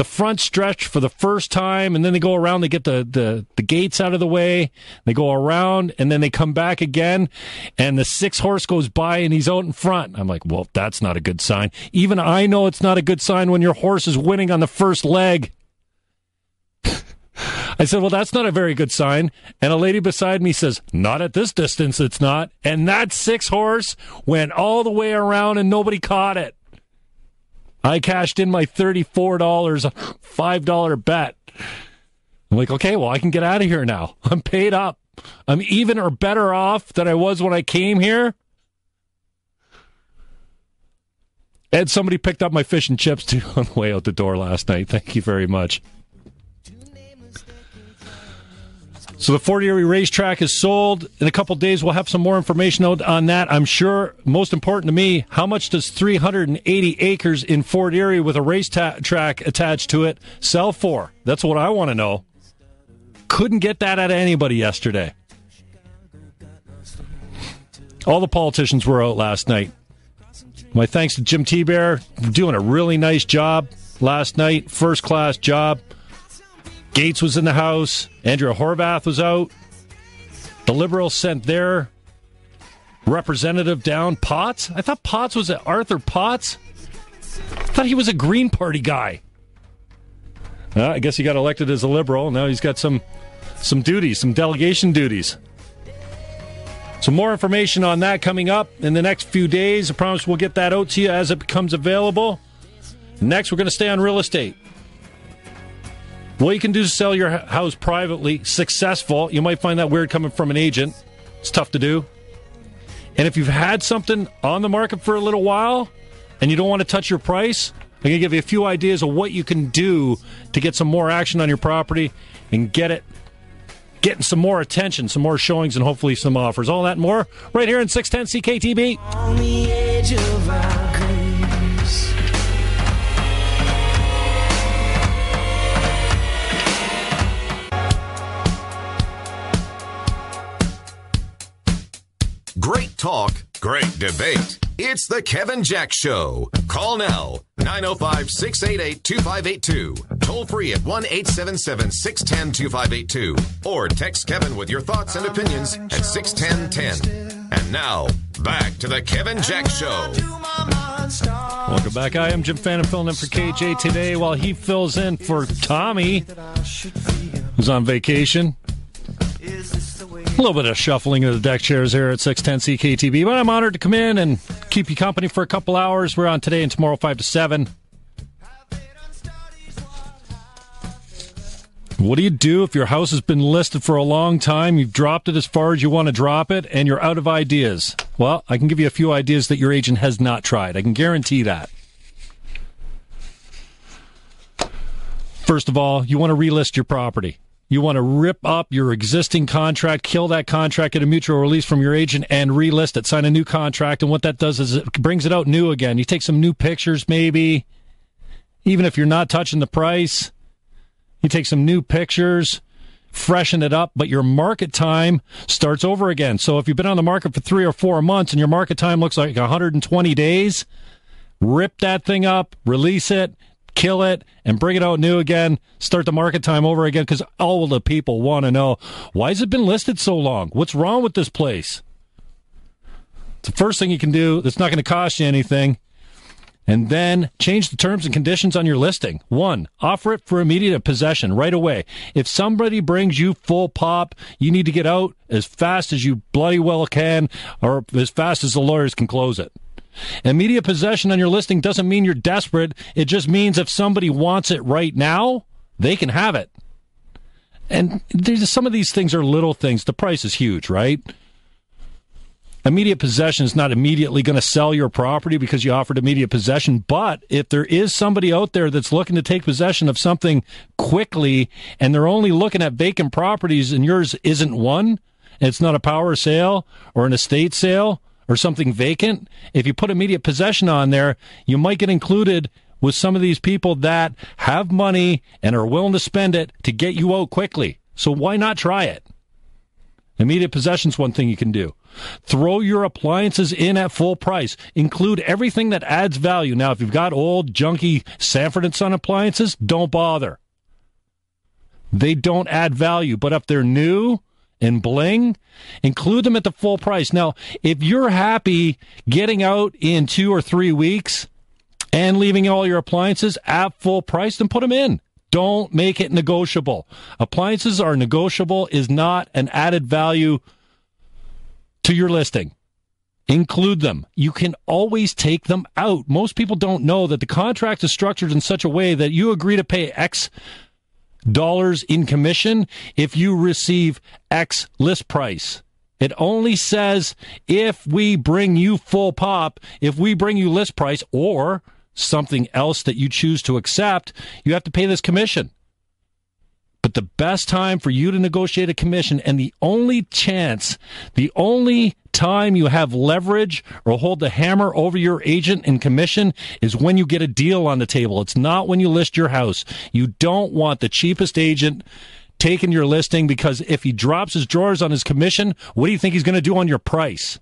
front stretch for the first time, and then they go around, they get the gates out of the way, they go around, and then they come back again, and the 6 horse goes by, and he's out in front. I'm like, well, that's not a good sign. Even I know it's not a good sign when your horse is winning on the first leg. I said, well, that's not a very good sign. And a lady beside me says, not at this distance, it's not. And that 6 horse went all the way around and nobody caught it. I cashed in my $34, $5 bet. I'm like, okay, well, I can get out of here now. I'm paid up. I'm even or better off than I was when I came here. And somebody picked up my fish and chips, too, on the way out the door last night. Thank you very much. So the Fort Erie racetrack is sold. In a couple of days, we'll have some more information out on that. I'm sure, most important to me, how much does 380 acres in Fort Erie with a race track attached to it sell for? That's what I want to know. Couldn't get that out of anybody yesterday. All the politicians were out last night. My thanks to Jim T-Bear, doing a really nice job last night. First-class job. Gates was in the house. Andrea Horvath was out. The Liberals sent their representative down. Potts? I thought Potts was Arthur Potts. I thought he was a Green Party guy. I guess he got elected as a Liberal. Now he's got some duties, some delegation duties. So more information on that coming up in the next few days. I promise we'll get that out to you as it becomes available. Next, we're going to stay on real estate. What you can do to sell your house privately, successful. You might find that weird coming from an agent. It's tough to do. And if you've had something on the market for a little while and you don't want to touch your price, I'm going to give you a few ideas of what you can do to get some more action on your property and getting some more attention, some more showings, and hopefully some offers. All that and more right here in 610 CKTB. On the edge of our grace. Great talk, great debate. It's the Kevin Jack Show. Call now, 905-688-2582. Toll free at 1-877-610-2582. Or text Kevin with your thoughts and opinions at 61010. And now, back to the Kevin Jack Show. Welcome back. I am Jim Fannin filling in for KJ today while he fills in for Tommy, who's on vacation. A little bit of shuffling of the deck chairs here at 610 CKTB, but I'm honored to come in and keep you company for a couple hours. We're on today and tomorrow, 5 to 7. What do you do if your house has been listed for a long time, you've dropped it as far as you want to drop it, and you're out of ideas? Well, I can give you a few ideas that your agent has not tried. I can guarantee that. First of all, you want to relist your property. You want to rip up your existing contract, kill that contract, get a mutual release from your agent, and relist it. Sign a new contract, and what that does is it brings it out new again. You take some new pictures, maybe. Even if you're not touching the price, you take some new pictures, freshen it up, but your market time starts over again. So if you've been on the market for 3 or 4 months and your market time looks like 120 days, rip that thing up, release it, kill it, and bring it out new again. Start the market time over again, because all the people want to know, why has it been listed so long? What's wrong with this place? It's the first thing you can do that's not going to cost you anything. And then change the terms and conditions on your listing. 1, offer it for immediate possession right away. If somebody brings you full pop, you need to get out as fast as you bloody well can, or as fast as the lawyers can close it. Immediate possession on your listing doesn't mean you're desperate. It just means if somebody wants it right now, they can have it. And some of these things are little things. The price is huge, right? Immediate possession is not immediately going to sell your property because you offered immediate possession. But if there is somebody out there that's looking to take possession of something quickly, and they're only looking at vacant properties and yours isn't one, and it's not a power sale or an estate sale or something vacant, if you put immediate possession on there, you might get included with some of these people that have money and are willing to spend it to get you out quickly. So why not try it? Immediate possession is one thing you can do. Throw your appliances in at full price. Include everything that adds value. Now, if you've got old, junky Sanford & Son appliances, don't bother. They don't add value. But if they're new and bling, include them at the full price. Now, if you're happy getting out in 2 or 3 weeks and leaving all your appliances at full price, then put them in. Don't make it negotiable. Appliances are negotiable, is not an added value to your listing. Include them. You can always take them out. Most people don't know that the contract is structured in such a way that you agree to pay X dollars in commission if you receive X list price. It only says if we bring you full pop, if we bring you list price or something else that you choose to accept, you have to pay this commission. But the best time for you to negotiate a commission, and the only time you have leverage or hold the hammer over your agent in commission, is when you get a deal on the table. It's not when you list your house. You don't want the cheapest agent taking your listing, because if he drops his drawers on his commission, what do you think he's going to do on your price?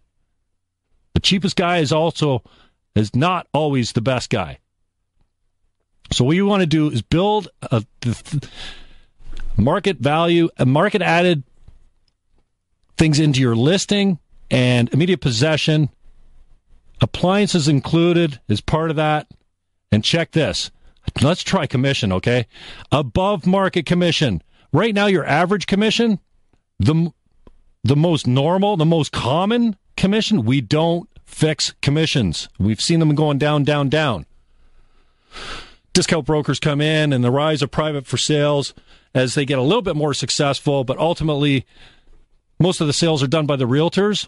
The cheapest guy is not always the best guy. So what you want to do is build a market value, a market added things into your listing, and immediate possession. Appliances included is part of that. And check this. Let's try commission, okay? Above market commission. Right now, your average commission, the most normal, the most common commission, we don't fix commissions. We've seen them going down, down, down. Discount brokers come in, and the rise of private for sales as they get a little bit more successful, but ultimately, most of the sales are done by the realtors.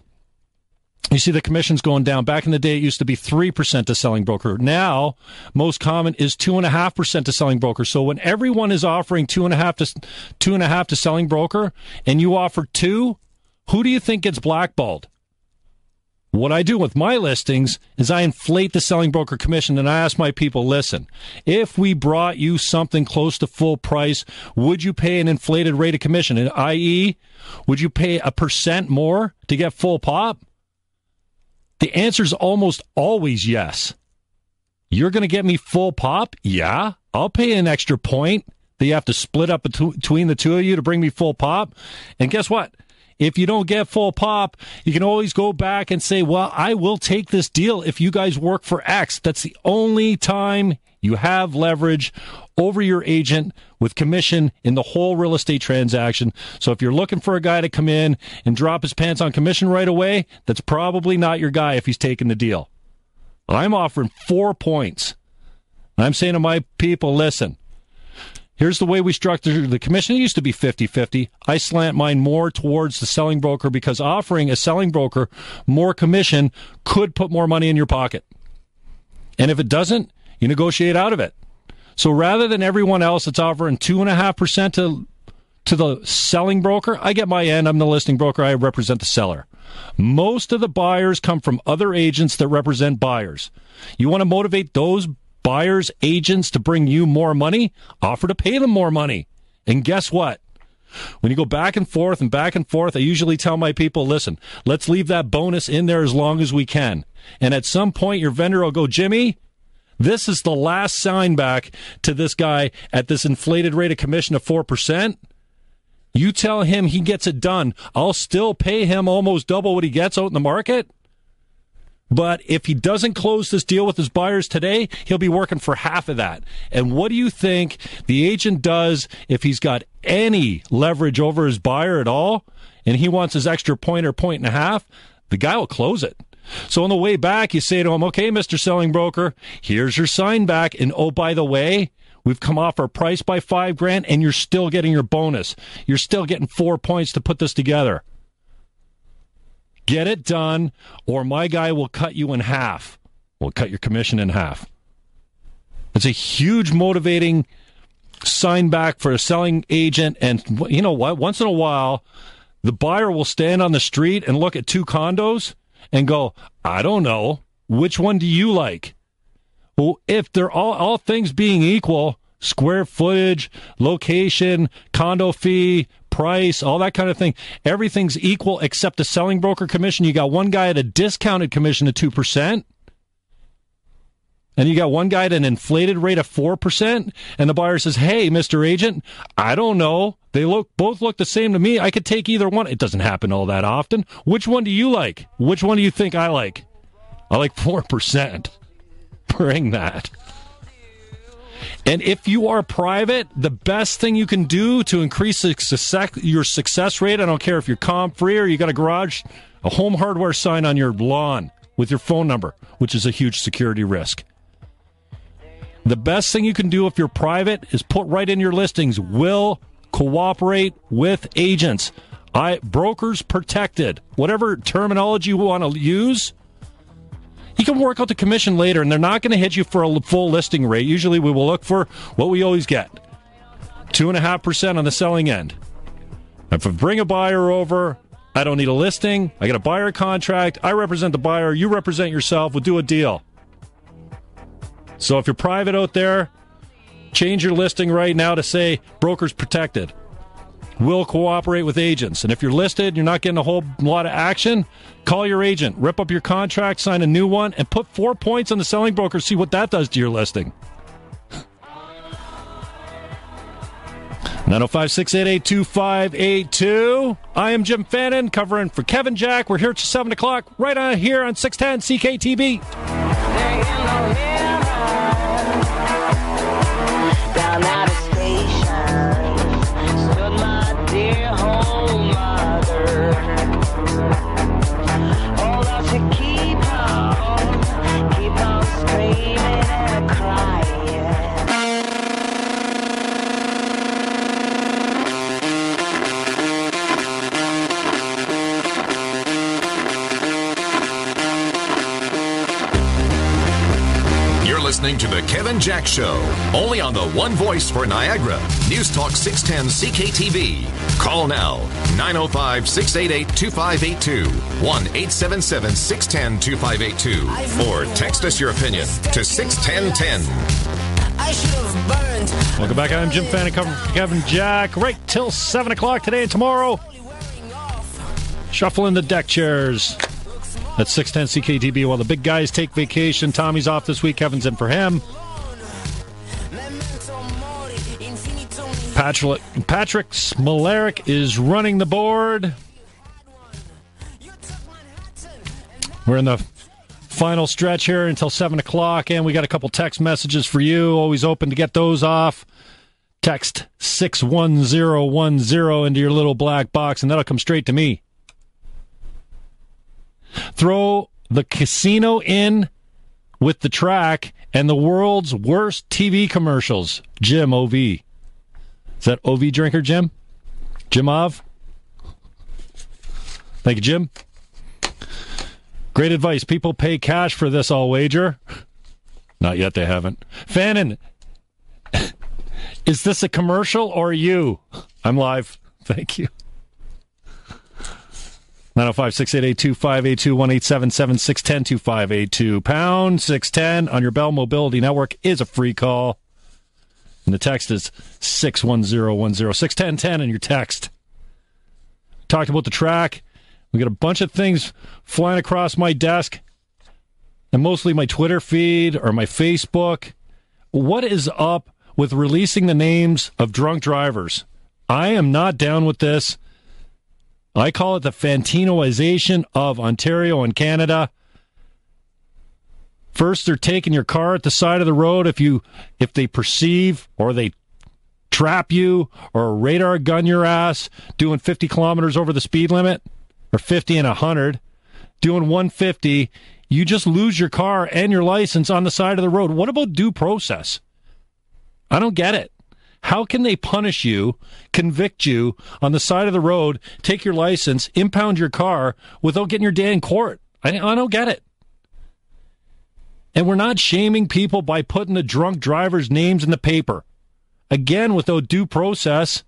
You see the commissions going down. Back in the day, it used to be 3% to selling broker. Now, most common is 2.5% to selling broker. So when everyone is offering 2.5 to selling broker, and you offer 2, who do you think gets blackballed? What I do with my listings is I inflate the selling broker commission, and I ask my people, listen, if we brought you something close to full price, would you pay an inflated rate of commission? I.e., would you pay 1% more to get full pop? The answer is almost always yes. You're going to get me full pop? Yeah. I'll pay an extra point that you have to split up between the two of you to bring me full pop. And guess what? If you don't get full pop, you can always go back and say, well, I will take this deal if you guys work for X. That's the only time you have leverage over your agent with commission in the whole real estate transaction. So if you're looking for a guy to come in and drop his pants on commission right away, that's probably not your guy if he's taking the deal. I'm offering 4 points. I'm saying to my people, listen, here's the way we structure the commission. It used to be 50-50. I slant mine more towards the selling broker because offering a selling broker more commission could put more money in your pocket. And if it doesn't, you negotiate out of it. So rather than everyone else that's offering 2.5% to the selling broker, I get my end. I'm the listing broker. I represent the seller. Most of the buyers come from other agents that represent buyers. You want to motivate those buyers, agents to bring you more money? Offer to pay them more money. And guess what? When you go back and forth, I usually tell my people, listen, let's leave that bonus in there as long as we can. And at some point, your vendor will go, Jimmy, this is the last sign back to this guy at this inflated rate of commission of 4%. You tell him he gets it done. I'll still pay him almost double what he gets out in the market. But if he doesn't close this deal with his buyers today, he'll be working for half of that. And what do you think the agent does if he's got any leverage over his buyer at all, and he wants his extra point or point and a half? The guy will close it. So on the way back, you say to him, okay, Mr. Selling Broker, here's your sign back. And oh, by the way, we've come off our price by $5,000 and you're still getting your bonus. You're still getting 4 points to put this together. Get it done, or my guy will cut you in half. We'll cut your commission in half. It's a huge motivating sign back for a selling agent. And you know what? Once in a while, the buyer will stand on the street and look at 2 condos and go, I don't know, which one do you like? Well, if they're all things being equal, square footage, location, condo fee, price, all that kind of thing, everything's equal except the selling broker commission. You got one guy at a discounted commission of 2%, and you got one guy at an inflated rate of 4%, and the buyer says, hey, Mr. Agent, I don't know. They both look the same to me. I could take either one. It doesn't happen all that often. Which one do you like? Which one do you think I like? I like 4%. Bring that. And if you are private, the best thing you can do to increase your success rate, I don't care if you're comp free or you got a home hardware sign on your lawn with your phone number, which is a huge security risk. The best thing you can do if you're private is put right in your listings, will cooperate with agents. Brokers protected. Whatever terminology you want to use, you can work out the commission later, and they're not going to hit you for a full listing rate. Usually we will look for what we always get, 2.5% on the selling end. If I bring a buyer over, I don't need a listing. I get a buyer contract. I represent the buyer. You represent yourself. We'll do a deal. So if you're private out there, change your listing right now to say brokers protected. will cooperate with agents. And if you're listed, you're not getting a whole lot of action, call your agent, rip up your contract, sign a new one, and put 4 points on the selling broker. See what that does to your listing. 905-688-2582. I am Jim Fannin, covering for Kevin Jack. We're here till 7 o'clock, right on here on 610 CKTB. Down at a station stood my dear home mother. Oh, love to keep on screaming and crying. Listening to the Kevin Jack Show, only on the one voice for Niagara, News Talk 610 CKTB. Call now, 905-688-2582, 1-877-610-2582, or text us your opinion to 61010. Welcome back. I'm Jim Fannin, covering for Kevin Jack, right till 7 o'clock today and tomorrow. Shuffling the deck chairs. That's 610 CKTB while the big guys take vacation. Tommy's off this week. Kevin's in for him. Patrick Smolarek is running the board. We're in the final stretch here until 7 o'clock, and we got a couple text messages for you. Always open to get those off. Text 61010 into your little black box, and that'll come straight to me. Throw the casino in with the track and the world's worst TV commercials. Jim OV. Is that OV drinker, Jim? Jim Ov? Thank you, Jim. Great advice. People pay cash for this, I'll wager. Not yet, they haven't. Fannin, is this a commercial or you? I'm live. Thank you. 905-688-2582, 1-877-610-2582. Pound 610 on your Bell Mobility Network is a free call. And the text is 61010, 61010 in your text. Talked about the track. We got a bunch of things flying across my desk, and mostly my Twitter feed or my Facebook. What is up with releasing the names of drunk drivers? I am not down with this. I call it the Fantinoization of Ontario and Canada. First, they're taking your car at the side of the road if they perceive or they trap you or radar gun your ass doing 50 kilometers over the speed limit or 50 and 100, doing 150, you just lose your car and your license on the side of the road. What about due process? I don't get it. How can they punish you, convict you on the side of the road, take your license, impound your car without getting your day in court? I don't get it. And we're not shaming people by putting the drunk drivers' names in the paper. Again, without due process,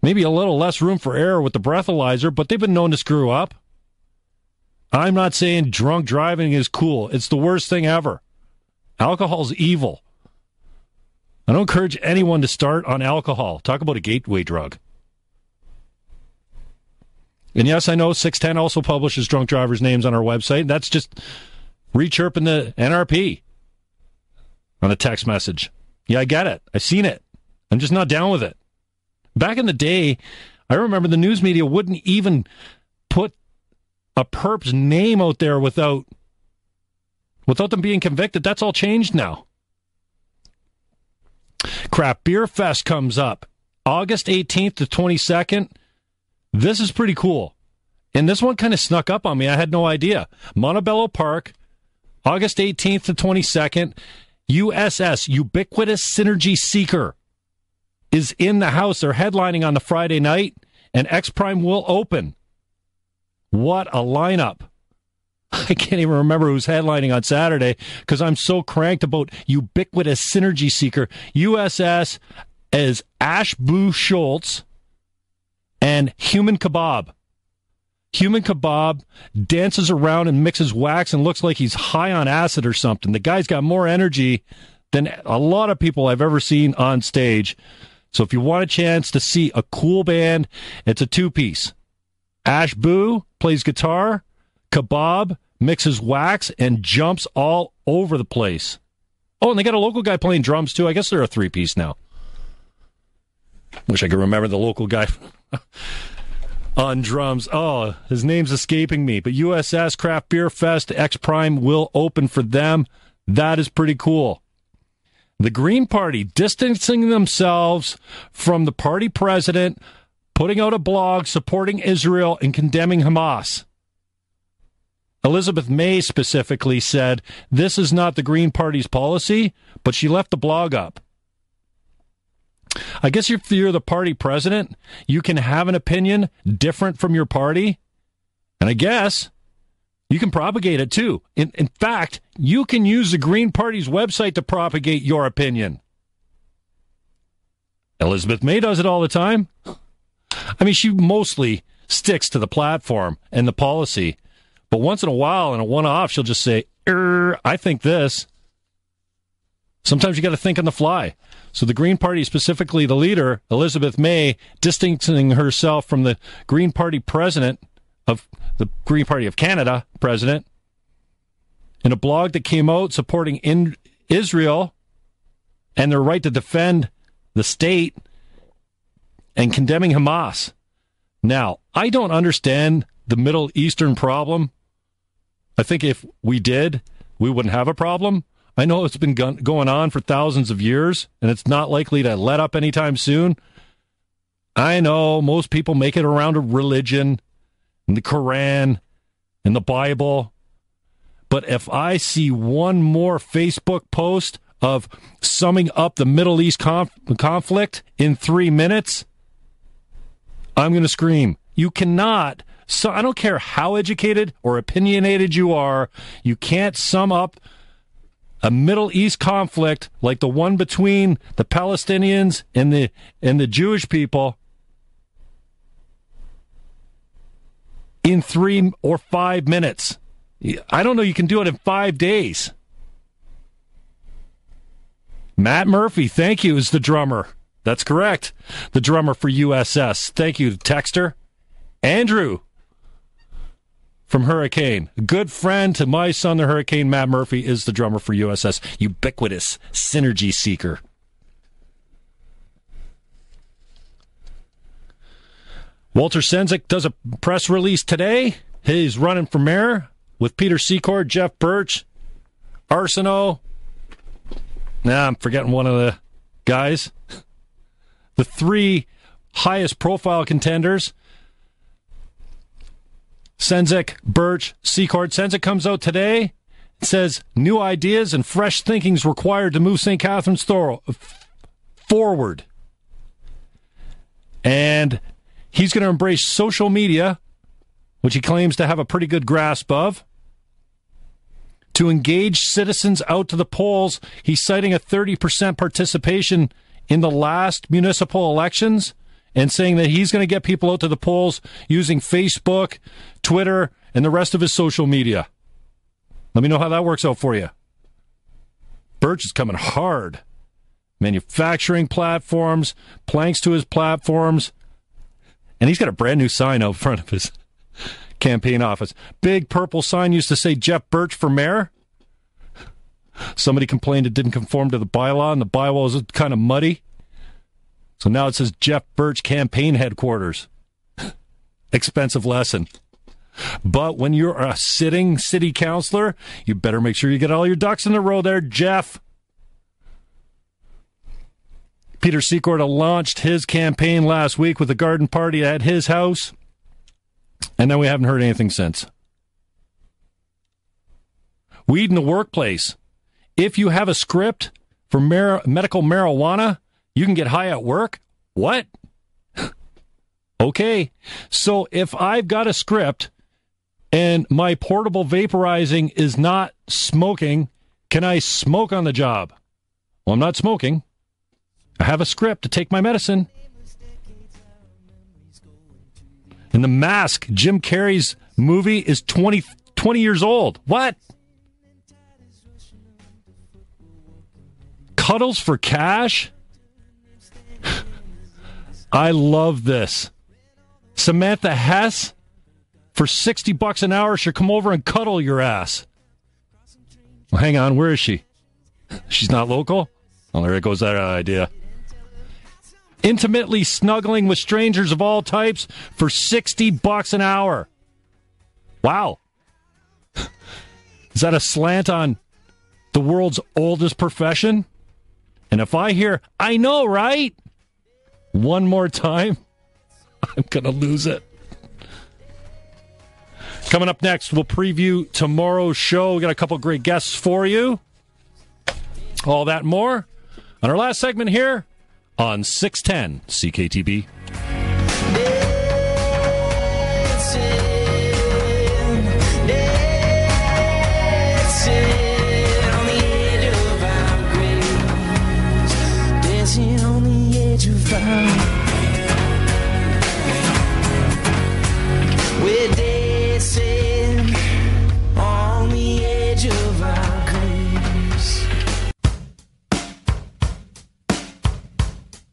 maybe a little less room for error with the breathalyzer, but they've been known to screw up. I'm not saying drunk driving is cool. It's the worst thing ever. Alcohol's evil. I don't encourage anyone to start on alcohol. Talk about a gateway drug. And yes, I know 610 also publishes drunk drivers' names on our website. That's just re-chirping the NRP on a text message. Yeah, I get it. I've seen it. I'm just not down with it. Back in the day, I remember the news media wouldn't even put a perp's name out there without them being convicted. That's all changed now. Crap, Beerfest comes up August 18th to 22nd. This is pretty cool. And this one kind of snuck up on me. I had no idea. Montebello Park, August 18th to 22nd. USS, Ubiquitous Synergy Seeker, is in the house. They're headlining on the Friday night, and X Prime will open. What a lineup. I can't even remember who's headlining on Saturday because I'm so cranked about Ubiquitous Synergy Seeker. USS is Ash Boo Schultz and Human Kebab. Human Kebab dances around and mixes wax and looks like he's high on acid or something. The guy's got more energy than a lot of people I've ever seen on stage. So if you want a chance to see a cool band, it's a two-piece. Ash Boo plays guitar, Kebab mixes wax, and jumps all over the place. Oh, and they got a local guy playing drums, too. I guess they're a three-piece now. Wish I could remember the local guy on drums. Oh, his name's escaping me. But USS Craft Beer Fest X Prime will open for them. That is pretty cool. The Green Party distancing themselves from the party president, putting out a blog supporting Israel and condemning Hamas. Elizabeth May specifically said, this is not the Green Party's policy, but she left the blog up. I guess if you're the party president, you can have an opinion different from your party. And I guess you can propagate it too. In fact, you can use the Green Party's website to propagate your opinion. Elizabeth May does it all the time. I mean, she mostly sticks to the platform and the policy. But once in a while, in a one-off, she'll just say, I think this. Sometimes you got to think on the fly. So the Green Party, specifically the leader, Elizabeth May, distancing herself from the Green Party president of the Green Party of Canada president in a blog that came out supporting Israel and their right to defend the state and condemning Hamas. Now, I don't understand the Middle Eastern problem. I think if we did, we wouldn't have a problem. I know it's been going on for thousands of years, and it's not likely to let up anytime soon. I know most people make it around a religion and the Quran and the Bible. But if I see one more Facebook post of summing up the Middle East conflict in 3 minutes, I'm going to scream. You cannot. So I don't care how educated or opinionated you are, you can't sum up a Middle East conflict like the one between the Palestinians and the Jewish people in 3 or 5 minutes. I don't know, you can do it in 5 days. Matt Murphy, thank you, is the drummer. That's correct. The drummer for USS. Thank you, Texter. Andrew from Hurricane. A good friend to my son, the Hurricane. Matt Murphy is the drummer for USS. Ubiquitous synergy seeker. Walter Sendzik does a press release today. He's running for mayor with Peter Secord, Jeff Birch, Arsenault. I'm forgetting one of the guys. The 3 highest profile contenders. Sendzik, Birch, Secord. Sendzik comes out today. It says, new ideas and fresh thinking's required to move St. Catharines forward. And he's going to embrace social media, which he claims to have a pretty good grasp of, to engage citizens out to the polls. He's citing a 30% participation in the last municipal elections and saying that he's going to get people out to the polls using Facebook, Twitter, and the rest of his social media. Let me know how that works out for you. Birch is coming hard. Manufacturing platforms, planks to his platforms, and he's got a brand new sign out front of his campaign office. Big purple sign used to say Jeff Birch for mayor. Somebody complained it didn't conform to the bylaw, and the bylaw was kind of muddy. So now it says Jeff Birch campaign headquarters. Expensive lesson. But when you're a sitting city councilor, you better make sure you get all your ducks in a row there, Jeff. Peter Secord launched his campaign last week with a garden party at his house, and then we haven't heard anything since. Weed in the workplace. If you have a script for medical marijuana, you can get high at work? What? Okay. So if I've got a script and my portable vaporizing is not smoking, can I smoke on the job? Well, I'm not smoking. I have a script to take my medicine. And The Mask, Jim Carrey's movie, is 20 years old. What? Cuddles for cash? I love this. Samantha Hess, for $60 an hour, she'll come over and cuddle your ass. Well, hang on, where is she? She's not local? Oh, there goes that idea. Intimately snuggling with strangers of all types for $60 an hour. Wow. Is that a slant on the world's oldest profession? And if I hear, I know, right? One more time, I'm going to lose it. Coming up next, we'll preview tomorrow's show. We got a couple great guests for you. All that and more on our last segment here on 610 CKTB. We're dancing on the edge of our graves.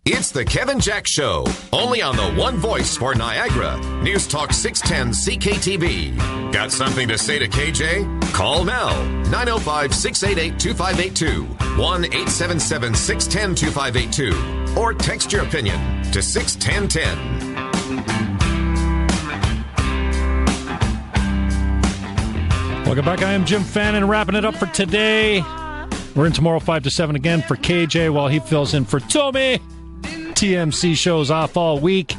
It's the Kevin Jack Show, only on the One Voice for Niagara. News Talk 610 CKTB. Got something to say to KJ? Call now. 905-688-2582. 1-877-610-2582. Or text your opinion to 61010. Welcome back. I am Jim Fannin, wrapping it up for today. We're in tomorrow 5 to 7 again for KJ while he fills in for Tommy. TMC shows off all week.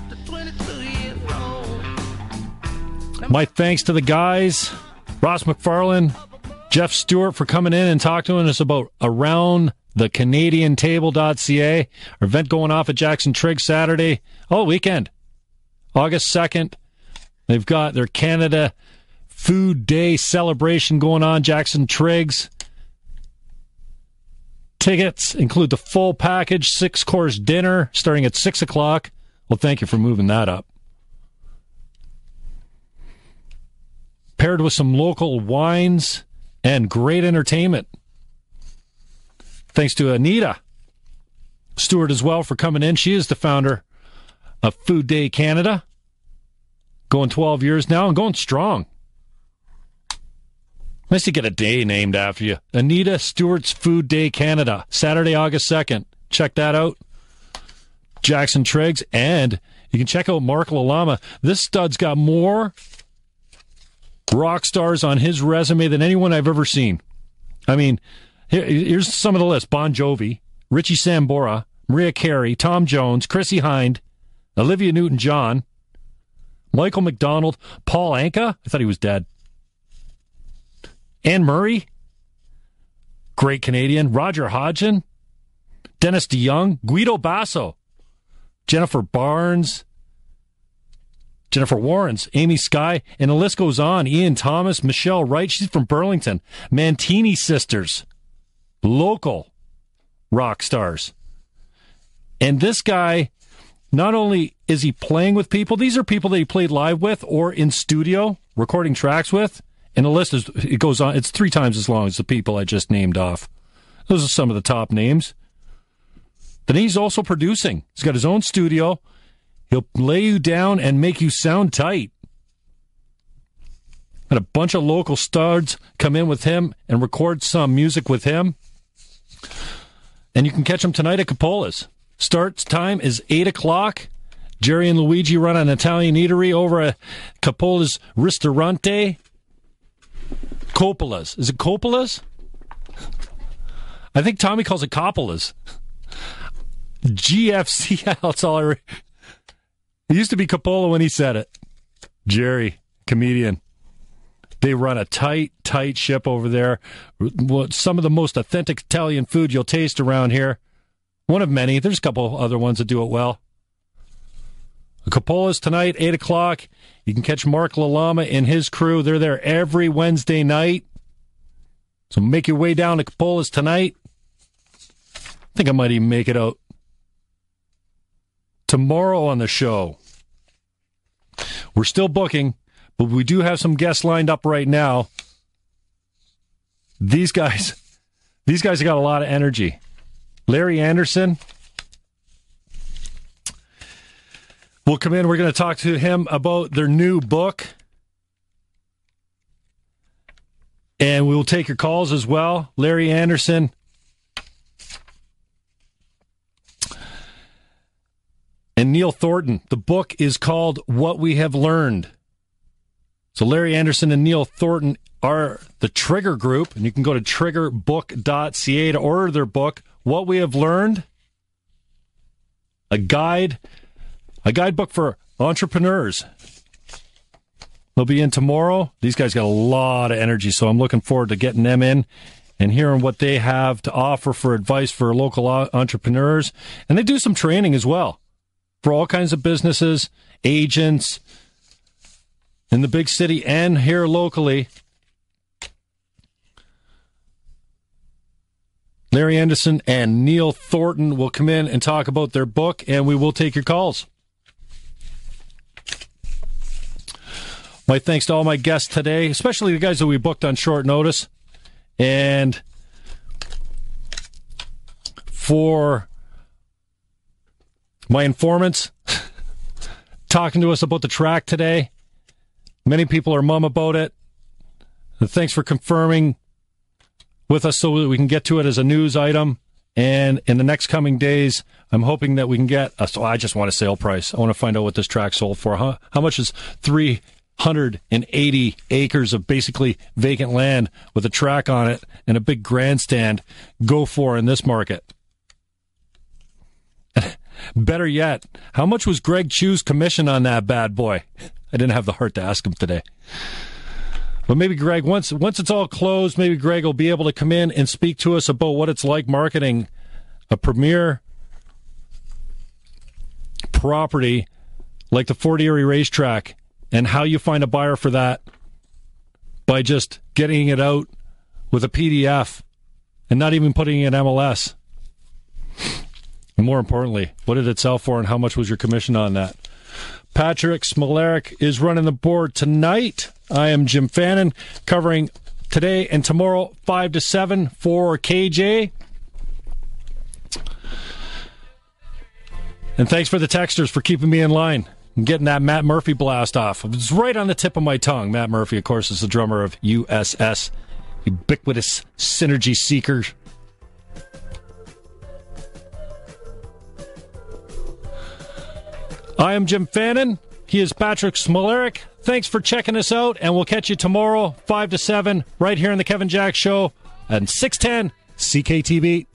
My thanks to the guys, Ross Macfarlane, Jeff Stewart, for coming in and talking to us about Around the CanadianTable.ca. Our event going off at Jackson Trigg Saturday. Weekend. August 2nd. They've got their Canada Food Day celebration going on, Jackson Triggs. Tickets include the full package, 6-course dinner starting at 6 o'clock. Well, thank you for moving that up. Paired with some local wines and great entertainment. Thanks to Anita Stewart as well for coming in. She is the founder of Food Day Canada. Going 12 years now and going strong. Nice to get a day named after you. Anita Stewart's Food Day Canada, Saturday, August 2nd. Check that out. Jackson Triggs. And you can check out Mark Lalama. This stud's got more rock stars on his resume than anyone I've ever seen. I mean, here's some of the list. Bon Jovi, Richie Sambora, Maria Carey, Tom Jones, Chrissy Hind, Olivia Newton-John, Michael McDonald, Paul Anka. I thought he was dead. Anne Murray, great Canadian. Roger Hodgson, Dennis DeYoung, Guido Basso, Jennifer Barnes, Jennifer Warrens, Amy Skye, and the list goes on. Ian Thomas, Michelle Wright, she's from Burlington. Mantini sisters, local rock stars. And this guy, not only is he playing with people, these are people that he played live with or in studio recording tracks with. And the list it goes on. It's 3 times as long as the people I just named off. Those are some of the top names. Then he's also producing. He's got his own studio. He'll lay you down and make you sound tight. And a bunch of local studs come in with him and record some music with him. And you can catch him tonight at Capola's. Start time is 8 o'clock. Jerry and Luigi run an Italian eatery over at Capola's Ristorante. Coppola's. Is it Coppola's? I think Tommy calls it Coppola's. GFC. That's all I... It used to be Coppola when he said it. Jerry, comedian. They run a tight ship over there. Some of the most authentic Italian food you'll taste around here. One of many. There's a couple other ones that do it well. Coppola's tonight, 8 o'clock. You can catch Mark Lalama and his crew. They're there every Wednesday night. So make your way down to Coppola's tonight. I think I might even make it out tomorrow on the show. We're still booking, but we do have some guests lined up right now. These guys have got a lot of energy. Larry Anderson. will come in. We're going to talk to him about their new book. And we will take your calls as well. Larry Anderson. And Neil Thornton. The book is called What We Have Learned. So Larry Anderson and Neil Thornton are the Trigger Group, and you can go to triggerbook.ca to order their book, What We Have Learned, a guidebook for entrepreneurs. They'll be in tomorrow. These guys got a lot of energy, so I'm looking forward to getting them in and hearing what they have to offer for advice for local entrepreneurs. And they do some training as well for all kinds of businesses, agents, in the big city and here locally. Larry Anderson and Neil Thornton will come in and talk about their book, and we will take your calls. My thanks to all my guests today, especially the guys that we booked on short notice. And for my informants talking to us about the track today. Many people are mum about it. And thanks for confirming with us so that we can get to it as a news item. And in the next coming days, I'm hoping that we can get so I just want a sale price. I want to find out what this track sold for. How much is 380 acres of basically vacant land with a track on it and a big grandstand go for in this market? Better yet, how much was Greg Chu's commission on that bad boy? I didn't have the heart to ask him today. But maybe Greg, once it's all closed, maybe Greg will be able to come in and speak to us about what it's like marketing a premier property like the Fort Erie Racetrack and how you find a buyer for that by just getting it out with a PDF and not even putting it in MLS. And more importantly, what did it sell for and how much was your commission on that? Patrick Smolarek is running the board tonight. I am Jim Fannin, covering today and tomorrow 5 to 7 for KJ. And thanks for the texters for keeping me in line and getting that Matt Murphy blast off. It's right on the tip of my tongue. Matt Murphy, of course, is the drummer of USS, ubiquitous synergy seeker. I am Jim Fannin. He is Patrick Smolarek. Thanks for checking us out, and we'll catch you tomorrow, 5 to 7, right here on the Kevin Jack Show at 610 CKTB.